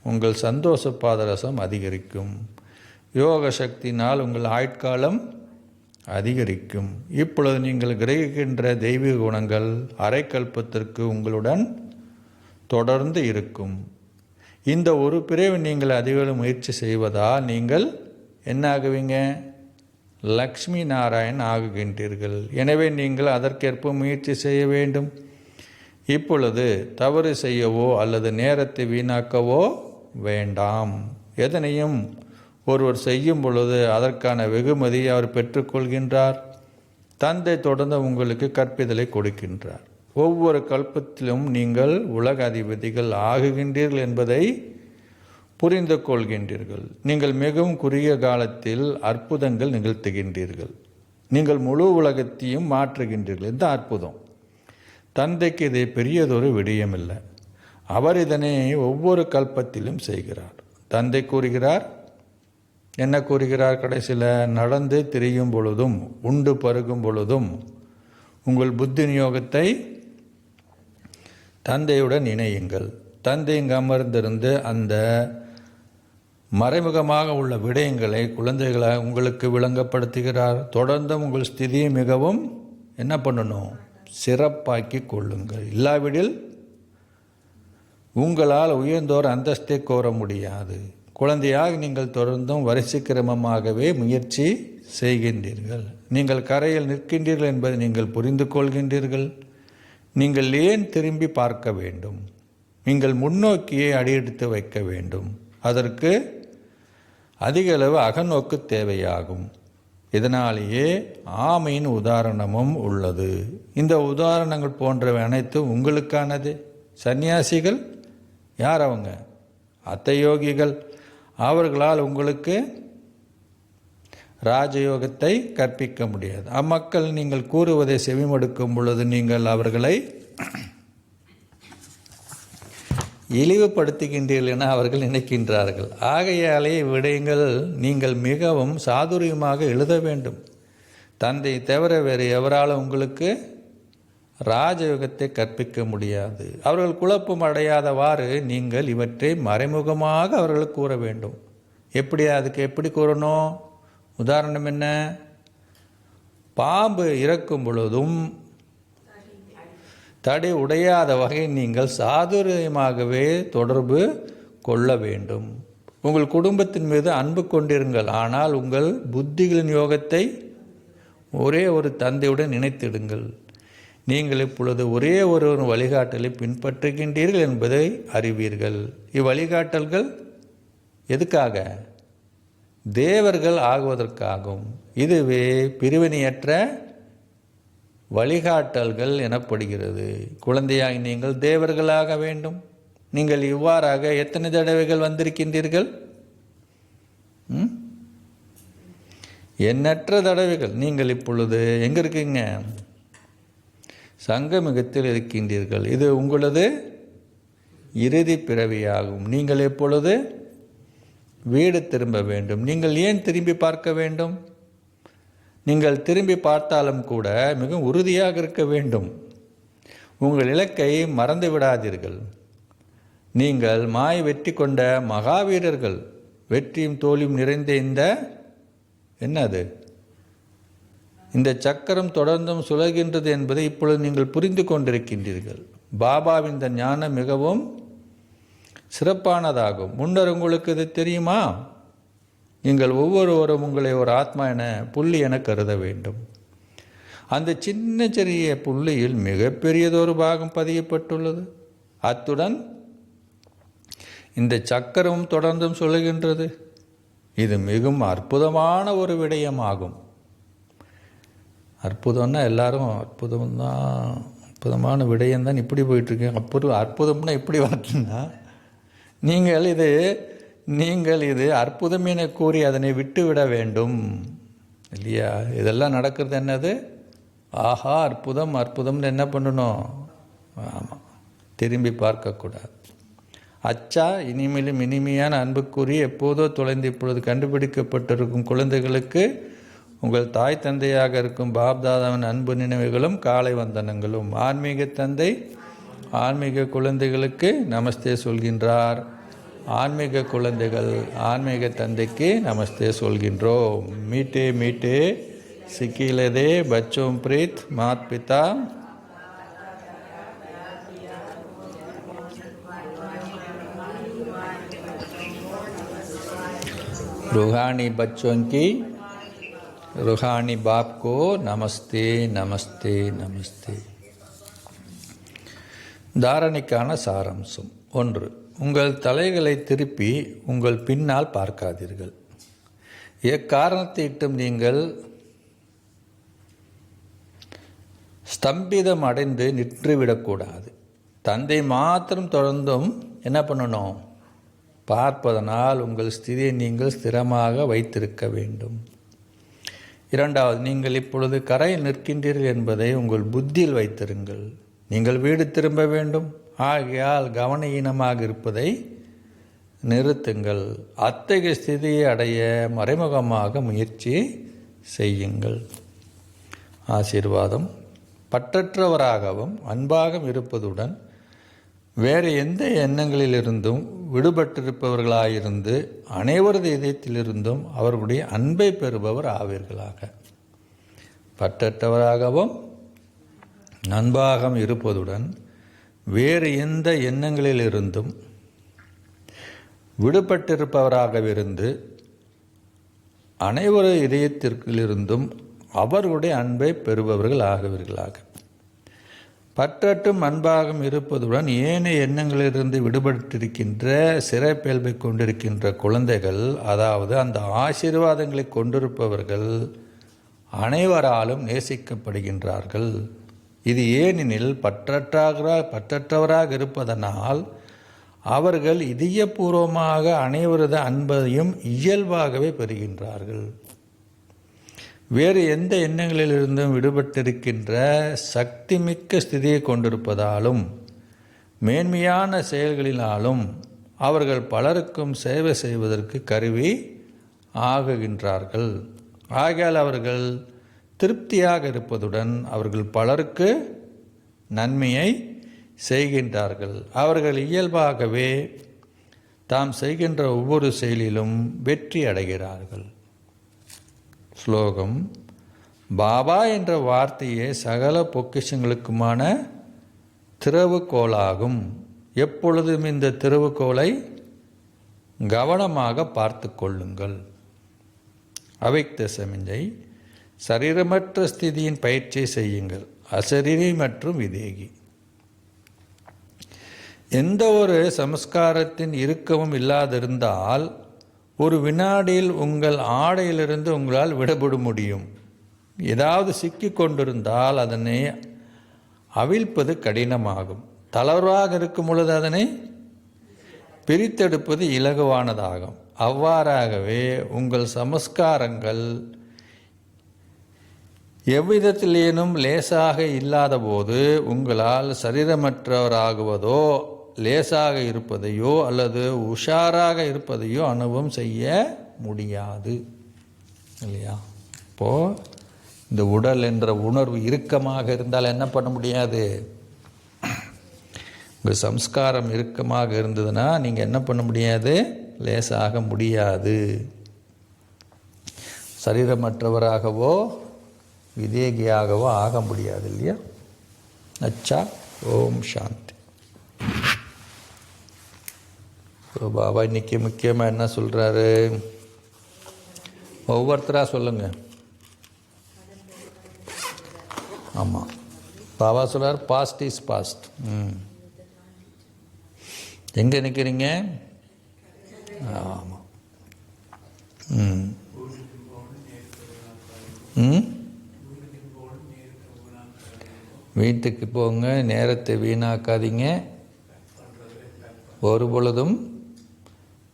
உங்கள் சந்தோஷ பாதரசம் அதிகரிக்கும். யோக சக்தியினால் உங்கள் ஆயுட்காலம் அதிகரிக்கும். இப்பொழுது நீங்கள் கிரகிக்கின்ற தெய்வீக குணங்கள் அரைக்கல்பத்திற்கு உங்களுடன் தொடர்ந்து இருக்கும். இந்த ஒரு பிரிவு நீங்கள் அதிக முயற்சி செய்வதால் நீங்கள் என்ன ஆகுவீங்க? லக்ஷ்மி நாராயண் ஆகுகின்றீர்கள். எனவே நீங்கள் அதற்கேற்ப முயற்சி செய்ய வேண்டும். இப்பொழுது தவறு செய்யவோ அல்லது நேரத்தை வீணாக்கவோ வேண்டாம். எதனையும் ஒருவர் செய்யும் பொழுது அதற்கான வெகுமதியை அவர் பெற்றுக்கொள்கின்றார். தந்தை தொடர்ந்து உங்களுக்கு கற்பித்தலை கொடுக்கின்றார். ஒவ்வொரு கல்பத்திலும் நீங்கள் உலக அதிபதிகள் ஆகுகின்றீர்கள் என்பதை புரிந்து கொள்கின்றீர்கள். நீங்கள் மிகவும் குறுகிய காலத்தில் அற்புதங்கள் நிகழ்த்துகின்றீர்கள். நீங்கள் முழு உலகத்தையும் மாற்றுகின்றீர்கள். இந்த அற்புதம் தந்தைக்கு இது பெரியதொரு விடயமில்லை. அவர் இதனை ஒவ்வொரு கல்பத்திலும் செய்கிறார். தந்தை கூறுகிறார், என்ன கூறுகிறார்? கடைசியில் நடந்து திரியும் பொழுதும் உண்டு பருகும் பொழுதும் உங்கள் புத்தி நியோகத்தை தந்தையுடன் இணையுங்கள். தந்தை இங்கு அமர்ந்திருந்து அந்த மறைமுகமாக உள்ள விடயங்களை குழந்தைகளை உங்களுக்கு விளங்கப்படுத்துகிறார். தொடர்ந்து உங்கள் ஸ்திதியை மிகவும் என்ன பண்ணணும்? சிறப்பாக்கி கொள்ளுங்கள். இல்லாவிடில் உங்களால் உயர்ந்தோர் அந்தஸ்தை கோர முடியாது. குழந்தையாக நீங்கள் தொடர்ந்தும் வரிசை கிரமமாகவே முயற்சி செய்கின்றீர்கள். நீங்கள் கரையில் நிற்கின்றீர்கள் என்பதை நீங்கள் புரிந்து கொள்கின்றீர்கள். நீங்கள் ஏன் திரும்பி பார்க்க வேண்டும்? நீங்கள் முன்னோக்கியே அடியெடுத்து வைக்க வேண்டும். அதற்கு அதிக அளவு அகநோக்கு தேவையாகும். இதனாலேயே ஆமையின் உதாரணமும் உள்ளது. இந்த உதாரணங்கள் போன்றவை அனைத்தும் உங்களுக்கானது. சன்னியாசிகள் யார்? அவங்க அத்தயோகிகள். அவர்களால் உங்களுக்கு ராஜயோகத்தை கற்பிக்க முடியாது. அம்மக்கள் நீங்கள் கூறுவதை செவிமடுக்கும் பொழுது நீங்கள் அவர்களை இழிவுபடுத்துகின்றீர்கள் என அவர்கள் நினைக்கின்றார்கள். ஆகையாலே விடயங்கள் நீங்கள் மிகவும் சாதுரியமாக எழுத வேண்டும். தந்தை தவிர வேறு எவராலும் உங்களுக்கு ராஜயோகத்தை கற்பிக்க முடியாது. அவர்கள் குழப்பம் அடையாதவாறு நீங்கள் இவற்றை மறைமுகமாக அவர்களுக்கு கூற வேண்டும். அதுக்கு எப்படி கூறணும்? உதாரணம் என்ன? பாம்பு இறக்கும் பொழுதும் தடை உடையாத வகை நீங்கள் சாதுரியமாகவே தொடர்பு கொள்ள வேண்டும். உங்கள் குடும்பத்தின் மீது அன்பு கொண்டிருங்கள். ஆனால் உங்கள் புத்திகளின் யோகத்தை ஒரே ஒரு தந்தையுடன் இணைத்திடுங்கள். நீங்கள் இப்பொழுது ஒரே ஒரு வழிகாட்டலை பின்பற்றுகின்றீர்கள் என்பதை அறிவீர்கள். இவ்வழிகாட்டல்கள் எதுக்காக? தேவர்கள் ஆகுவதற்காகும். இதுவே பிரிவினையற்ற வழிகாட்டல்கள் எனப்படுகிறது. குழந்தையாகி நீங்கள் தேவர்களாக வேண்டும். நீங்கள் இவ்வாறாக எத்தனை தடவைகள் வந்திருக்கின்றீர்கள்? எண்ணற்ற தடவைகள். நீங்கள் இப்பொழுது எங்கே இருக்கீங்க? சங்கமிகத்தில் இருக்கின்றீர்கள். இது உங்களது இறுதி பிறவியாகும். நீங்கள் எப்பொழுது வீடு திரும்ப வேண்டும். நீங்கள் ஏன் திரும்பி பார்க்க வேண்டும்? நீங்கள் திரும்பி பார்த்தாலும் கூட மிகவும் உறுதியாக இருக்க வேண்டும். உங்கள் இலக்கை மறந்து விடாதீர்கள். நீங்கள் மாய் வெற்றி கொண்ட மகாவீரர்கள். வெற்றியும் தோல்வியும் நிறைந்த இந்த சக்கரம் தொடர்ந்தும் சுழல்கின்றது என்பதை இப்பொழுது நீங்கள் புரிந்து கொண்டிருக்கின்றீர்கள். பாபாவின் இந்த ஞானம் மிகவும் சிறப்பானதாகும். முன்னர் உங்களுக்கு இது தெரியுமா? நீங்கள் ஒவ்வொருவரும் உங்களை ஒரு ஆத்மா என புள்ளி என கருத வேண்டும். அந்த சின்ன சிறிய புள்ளியில் மிகப்பெரியதொரு பாகம் பதியப்பட்டுள்ளது. அத்துடன் இந்த சக்கரமும் தொடர்ந்தும் சொல்லுகின்றது. இது மிகவும் அற்புதமான ஒரு விடயமாகும். அற்புதம்னா எல்லாரும் அற்புதமான விடயம்தான் இப்படி போயிட்டுருக்கு. அற்புதம்னா இப்படி வரட்டுன்னா நீங்கள் இது அற்புதம் என கூறி அதனை விட்டு விட வேண்டும் இல்லையா? இதெல்லாம் நடக்கிறது என்னது? ஆஹா அற்புதம் அற்புதம்னு என்ன பண்ணணும்? ஆமாம், திரும்பி பார்க்கக்கூடாது. அச்சா இனிமேலும் இனிமையான அன்புக்குரிய எப்போதோ தொலைந்து இப்பொழுது கண்டுபிடிக்கப்பட்டிருக்கும் குழந்தைகளுக்கு உங்கள் தாய் தந்தையாக இருக்கும் பாப்தாதாவின் அன்பு நினைவுகளும் காலை வந்தனங்களும். ஆன்மீக தந்தை ஆன்மீக குழந்தைகளுக்கு நமஸ்தே சொல்கின்றார். ஆன்மீக குழந்தைகள் ஆன்மீக தந்தைக்கு நமஸ்தே சொல்கின்றோம். மீட்டே மீட்டே சிக்கிலதே பச்சோம் பிரீத் மாத் பிதா रूहानी बच्चों की रूहानी बाप को नमस्ते नमस्ते नमस्ते. தாரணைக்கான சாராம்சம். 1. உங்கள் தலைகளை திருப்பி உங்கள் பின்னால் பார்க்காதீர்கள். எக்காரணத்தை இட்டும் நீங்கள் ஸ்தம்பிதம் அடைந்து நின்றுவிடக்கூடாது. தந்தை மாத்திரம் தொடர்ந்தும் என்ன பண்ணணும்? பார்ப்பதனால் உங்கள் ஸ்திதியை நீங்கள் ஸ்திரமாக வைத்திருக்க வேண்டும். 2. நீங்கள் இப்பொழுது கரையில் நிற்கின்றீர்கள் என்பதை உங்கள் புத்தியில் வைத்திருங்கள். நீங்கள் வீடு திரும்ப வேண்டும். ஆகையால் கவனஈனமாக இருப்பதை நிறுத்துங்கள். அத்தகைய ஸ்திதியை அடைய மறைமுகமாக முயற்சி செய்யுங்கள். ஆசீர்வாதம். பற்றற்றவராகவும் அன்பாகவும் இருப்பதுடன் வேறு எந்த எண்ணங்களிலிருந்தும் விடுபட்டிருப்பவர்களாயிருந்து அனைவரது இதயத்திலிருந்தும் அவர்களுடைய அன்பை பெறுபவர் ஆவீர்களாக. பற்றற்றவராகவும் அன்பாகவும் இருப்பதுடன் வேறு எந்த எண்ணங்களிலிருந்தும் விடுபட்டிருப்பவராகவிருந்து அனைவரது இதயத்திற்கிலிருந்தும் அவர்களுடைய அன்பை பெறுபவர்கள் ஆகுவீர்களாக. பற்றற்றும் அன்பாகவும் இருப்பதுடன் ஏனைய எண்ணங்களிலிருந்து விடுபட்டிருக்கின்ற சிறப்பியல்பை கொண்டிருக்கின்ற குழந்தைகள், அதாவது அந்த ஆசீர்வாதங்களை கொண்டிருப்பவர்கள் அனைவராலும் நேசிக்கப்படுகின்றார்கள். இது ஏனெனில் பற்றற்றவராக இருப்பதனால் அவர்கள் இதயபூர்வமாக அனைவரது அன்பையும் இயல்பாகவே பெறுகின்றார்கள். வேறு எந்த எண்ணங்களிலிருந்தும் விடுபட்டிருக்கின்ற சக்தி மிக்க ஸ்திதியை கொண்டிருப்பதாலும் மேன்மையான செயல்களினாலும் அவர்கள் பலருக்கும் சேவை செய்வதற்கு கருவி ஆகுகின்றார்கள். ஆகையால் அவர்கள் திருப்தியாக இருப்பதுடன் அவர்கள் பலருக்கு நன்மையை செய்கின்றார்கள். அவர்கள் இயல்பாகவே தாம் செய்கின்ற ஒவ்வொரு செயலிலும் வெற்றி அடைகிறார்கள். ஸ்லோகம். பாபா என்ற வார்த்தையே சகல பொக்கிஷங்களுக்குமான திறவுகோலாகும். எப்பொழுதும் இந்த திறவுகோலை கவனமாக பார்த்து கொள்ளுங்கள். அவ்யக்த சமிஞ்சை. சரீரமற்ற ஸ்திதியின் பயிற்சியை செய்யுங்கள். அசரீரி மற்றும் விதேகி. எந்த ஒரு சமஸ்காரத்தின் இறுக்கமும் இல்லாதிருந்தால் ஒரு வினாடியில் உங்கள் ஆடையிலிருந்து உங்களால் விடுபட முடியும். ஏதாவது சிக்கி கொண்டிருந்தால் அதனை அவிழ்ப்பது கடினமாகும். தளர்வாக இருக்கும் பொழுது அதனை பிரித்தெடுப்பது இலகுவானதாகும். அவ்வாறாகவே உங்கள் சமஸ்காரங்கள் எவ்விதத்திலேனும் லேசாக இல்லாத போது உங்களால் சரீரமற்றவராகுவதோ லேசாக இருப்பதையோ அல்லது உஷாராக இருப்பதையோ அனுபவம் செய்ய முடியாது இல்லையா? இப்போது இந்த உடல் என்ற உணர்வு இறுக்கமாக இருந்தால் என்ன பண்ண முடியாது? உங்கள் சம்ஸ்காரம் இறுக்கமாக இருந்ததுன்னா நீங்கள் என்ன பண்ண முடியாது? லேசாக முடியாது. சரீரமற்றவராகவோ விதேகியாகவோ ஆக முடியாது இல்லையா? அச்சா ஓம் சாந்தி. பாபா இன்னைக்கு முக்கியமாக என்ன சொல்கிறாரு? ஒவ்வொருத்தராக சொல்லுங்கள். ஆமாம், பாபா சொல்கிறார் பாஸ்ட் இஸ் பாஸ்ட். எங்கே நிற்கிறீங்க? ஆமாம். வீட்டுக்கு போங்க, நேரத்தை வீணாக்காதீங்க, ஒரு பொழுதும்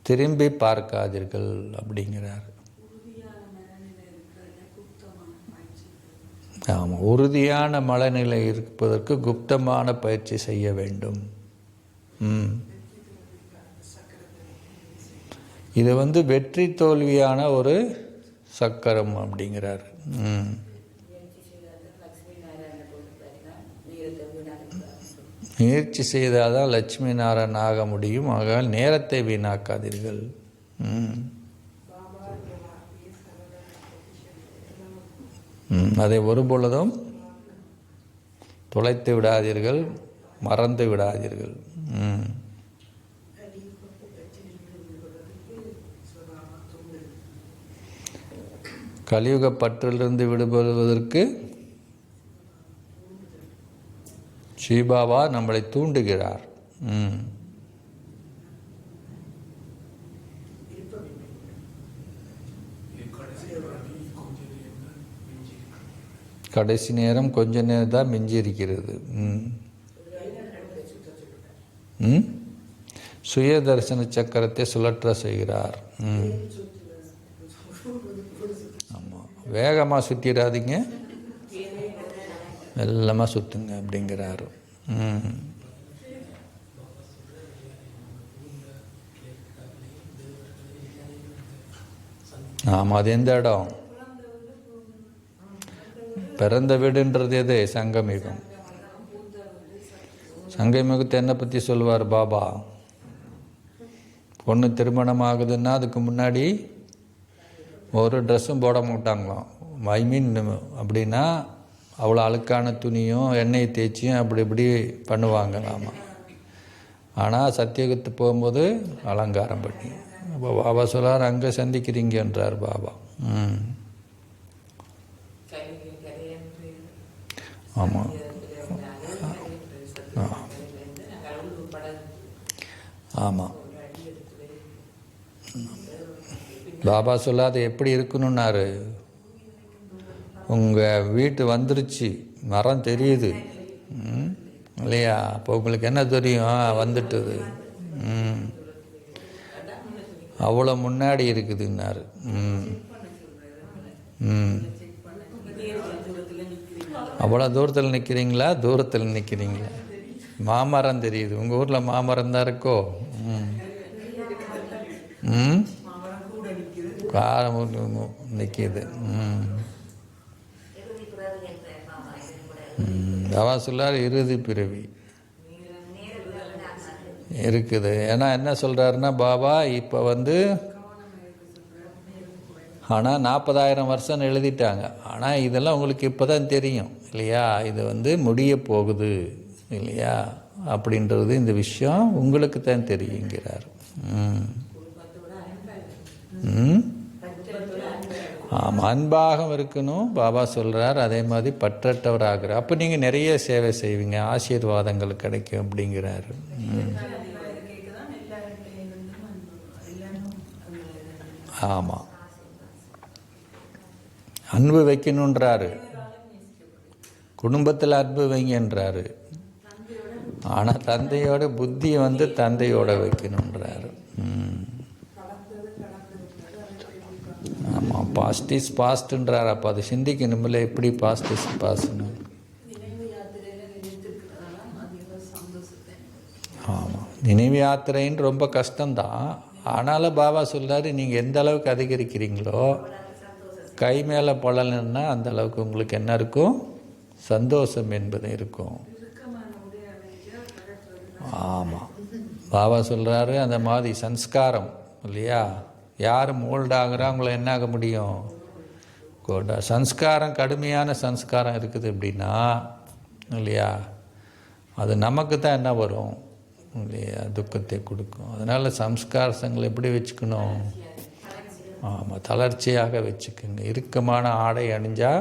திரும்பி பார்க்காதீர்கள் அப்படிங்கிறார். ஆமாம், உறுதியான மனநிலை இருப்பதற்கு குப்தமான பயிற்சி செய்ய வேண்டும். இது வெற்றி தோல்வியான ஒரு சக்கரம் அப்படிங்கிறார். முயற்சி செய்தால் தான் லட்சுமி நாராயணன் ஆக முடியும். ஆகையால் நேரத்தை வீணாக்காதீர்கள். அதை ஒரு பொழுதும் தொலைத்து விடாதீர்கள், மறந்து விடாதீர்கள். கலியுக பற்றிலிருந்து விடுபடுவதற்கு ஸ்ரீபாபா நம்மளை தூண்டுகிறார். கடைசி நேரம் கொஞ்ச நேரம் தான் மிஞ்சி இருக்கிறது. சுய தரிசன சக்கரத்தை சுழற்ற செய்கிறார். ஆமாம், வேகமாக சுற்றிடாதீங்க, மெல்லமாக சுற்றுங்க அப்படிங்கிறாரு. ஆமாம், அது எந்த இடம்? பிறந்த வீடுன்றது எது? சங்கமிகம். சங்கமிகத்தை என்ன பற்றி சொல்லுவார் பாபா? பொண்ணு திருமணம் ஆகுதுன்னா அதுக்கு முன்னாடி ஒரு ட்ரெஸ்ஸும் போட மாட்டாங்களாம். ஐ மீன் அப்படின்னா அவ்வளோ அழுக்கான துணியும் எண்ணெய் தேய்ச்சியும் அப்படி இப்படி பண்ணுவாங்களாமா. ஆனால் சத்தியகுத்து போகும்போது அலங்காரம் பண்ணி. அப்போ பாபா சொல்லார், அங்கே சந்திக்கிறீங்கன்றார் பாபா. ஆமாம், ஆமாம். பாபா சொல்லாத எப்படி இருக்கணும்னாரு? உங்கள் வீட்டு வந்துருச்சு, மரம் தெரியுது இல்லையா? அப்போ உங்களுக்கு என்ன தெரியும்? வந்துட்டுது, அவ்வளோ முன்னாடி இருக்குதுன்னாரு. அவ்வளோ தூரத்தில் நிற்கிறீங்களா? தூரத்தில் நிற்கிறீங்களா? மாமரம் தெரியுது. உங்கள் ஊரில் மாமரம் தான் இருக்கோ? காரம் நிற்கிது. தவா சொல்லார் இறுதி பிறவி இருக்குது. ஏன்னா என்ன சொல்கிறாருன்னா பாபா இப்போ ஆனால் 40,000 வருஷம் எழுதிட்டாங்க. ஆனால் இதெல்லாம் உங்களுக்கு இப்போ தான் தெரியும் இல்லையா? இது முடிய போகுது இல்லையா? அப்படின்றது இந்த விஷயம் உங்களுக்கு தான் தெரியுங்கிறார். ஆமாம், அன்பாக இருக்கணும் பாபா சொல்கிறார். அதே மாதிரி பற்றற்றவராகிறார். அப்போ நீங்கள் நிறைய சேவை செய்வீங்க, ஆசீர்வாதங்கள் கிடைக்கும் அப்படிங்கிறாரு. ஆமாம், அன்பு வைக்கணுன்றாரு, குடும்பத்தில் அன்பு வைங்கன்றாரு. ஆனால் தந்தையோட புத்தியை தந்தையோட வைக்கணுன்றாரு. ஆமாம், பாஸ்ட் இஸ் பாஸ்ட்ன்றார். அப்போ அது சிந்திக்கணும்ல, எப்படி பாஸ்ட் இஸ் பாஸ்ட்னு. ஆமாம், நினைவு யாத்திரைன்னு ரொம்ப கஷ்டம்தான். ஆனாலும் பாபா சொல்கிறாரு, நீங்கள் எந்த அளவுக்கு அதிகரிக்கிறீங்களோ கை மேலே பலன்னா அந்த அளவுக்கு உங்களுக்கு என்ன இருக்கும்? சந்தோஷம் என்பது இருக்கும். ஆமாம், பாபா சொல்கிறாரு அந்த மாதிரி சன்ஸ்காரம் இல்லையா? யார் மோல்ட் ஆகுறாங்களோ என்ன ஆக முடியும்? சன்ஸ்காரம், கடுமையான சன்ஸ்காரம் இருக்குது அப்படின்னா இல்லையா? அது நமக்கு தான் என்ன வரும் இல்லையா, துக்கத்தை கொடுக்கும். அதனால் சம்ஸ்காரங்களை எப்படி வச்சுக்கணும்? ஆமாம், தளர்ச்சியாக வச்சுக்கோங்க. இறுக்கமான ஆடை அணிஞ்சா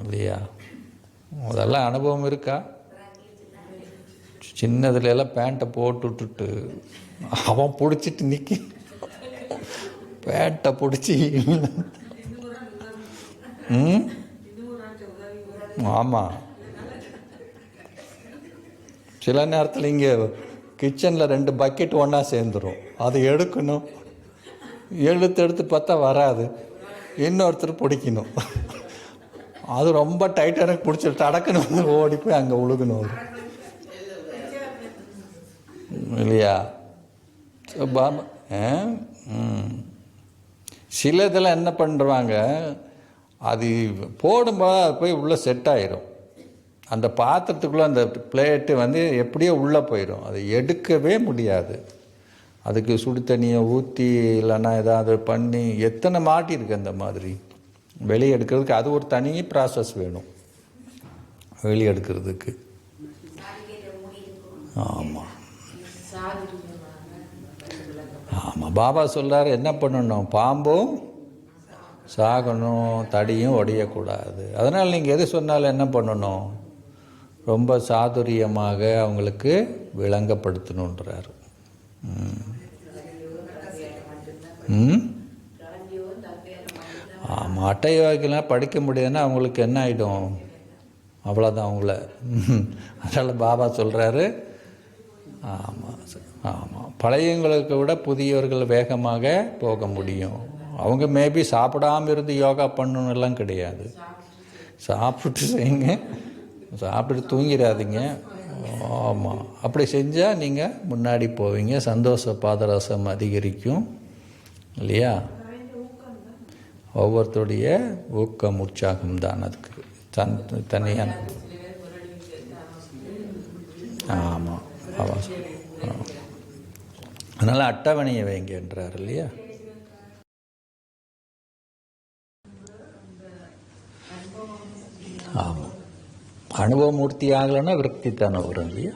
இல்லையா, அதெல்லாம் அனுபவம் இருக்கா? சின்னதுல எல்லாம் பேண்ட்டை போட்டு விட்டுட்டு அவன் பிடிச்சிட்டு நிற்க, பேண்ட்டை பிடிச்சி ஆமாம். சில நேரத்தில் இங்கே கிச்சனில் 2 பக்கெட் ஒன்றா சேர்ந்துடும், அதை எடுக்கணும், எடுத்து பார்த்தா வராது, இன்னொருத்தர் பிடிக்கணும், அது ரொம்ப டைட்டாக எனக்கு பிடிச்சிட்டு அடக்கணும், ஓடி போய் அங்கே உழுகணும் இல்லையா. பாபா சில இதெல்லாம் என்ன பண்ணுறாங்க, அது போடும்போது அது போய் உள்ளே செட் ஆயிரும், அந்த பாத்திரத்துக்குள்ளே அந்த பிளேட்டு வந்து எப்படியோ உள்ளே போயிடும், அதை எடுக்கவே முடியாது. அதுக்கு சுடு தண்ணியை ஊற்றி இல்லைன்னா ஏதாவது பண்ணி எத்தனை மாட்டியிருக்கு அந்த மாதிரி. வெளியே எடுக்கிறதுக்கு அது ஒரு தனி ப்ராசஸ் வேணும், வெளியே எடுக்கிறதுக்கு. ஆமாம் ஆமாம். பாபா சொல்கிறார் என்ன பண்ணணும், பாம்பும் சாகணும், தடியும் உடையக்கூடாது. அதனால் நீங்கள் எது சொன்னாலும் என்ன பண்ணணும், ரொம்ப சாதுரியமாக அவங்களுக்கு விளங்கப்படுத்தணுன்றார். ஆமாம், அட்டை வாக்கிலாம் படிக்க முடியாதுன்னா அவங்களுக்கு என்ன ஆகிடும், அவ்வளோதான் அவங்கள. அதனால் பாபா சொல்கிறாரு, ஆமாம் ஆமாம், பழையவங்களுக்கு விட புதியவர்கள் வேகமாக போக முடியும். அவங்க மேபி சாப்பிடாமல் இருந்து யோகா பண்ணணும் எல்லாம் கிடையாது, சாப்பிட்டு செய்யுங்க, சாப்பிட்டு தூங்கிடாதீங்க. ஆமாம், அப்படி செஞ்சால் நீங்கள் முன்னாடி போவீங்க, சந்தோஷ பாதரசம் அதிகரிக்கும் இல்லையா. ஒவ்வொருத்தருடைய ஊக்கம் உற்சாகம் தான் அதுக்கு தனியான. ஆமாம் அதனால் அட்டவணையை வைங்கன்றார் இல்லையா. ஆமாம், அனுபவமூர்த்தி ஆகலைன்னா விருத்தி தானே வரும் இல்லையா.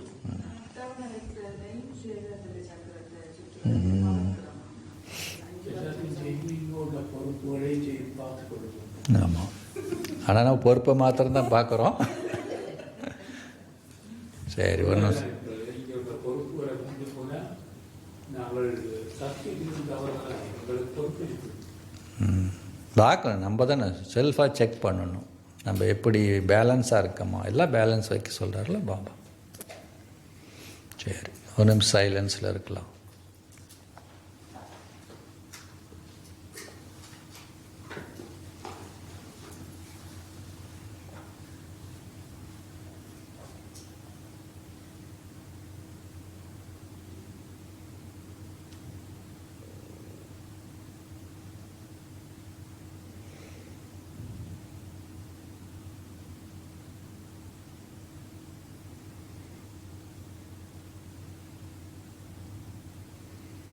ஆமாம், ஆனால் நம்ம பொறுப்பை மாத்திரம்தான் பார்க்குறோம். சரி, ஒன்றும் பார்க்கணும். நம்ம தானே செல்ஃபாக செக் பண்ணணும், நம்ம எப்படி பேலன்ஸாக இருக்கோமா, எல்லாம் பேலன்ஸ் வைக்க சொல்கிறார்ல பாபா. சரி, ஒரு நிமிஷம் சைலன்ஸில் இருக்கலாம்.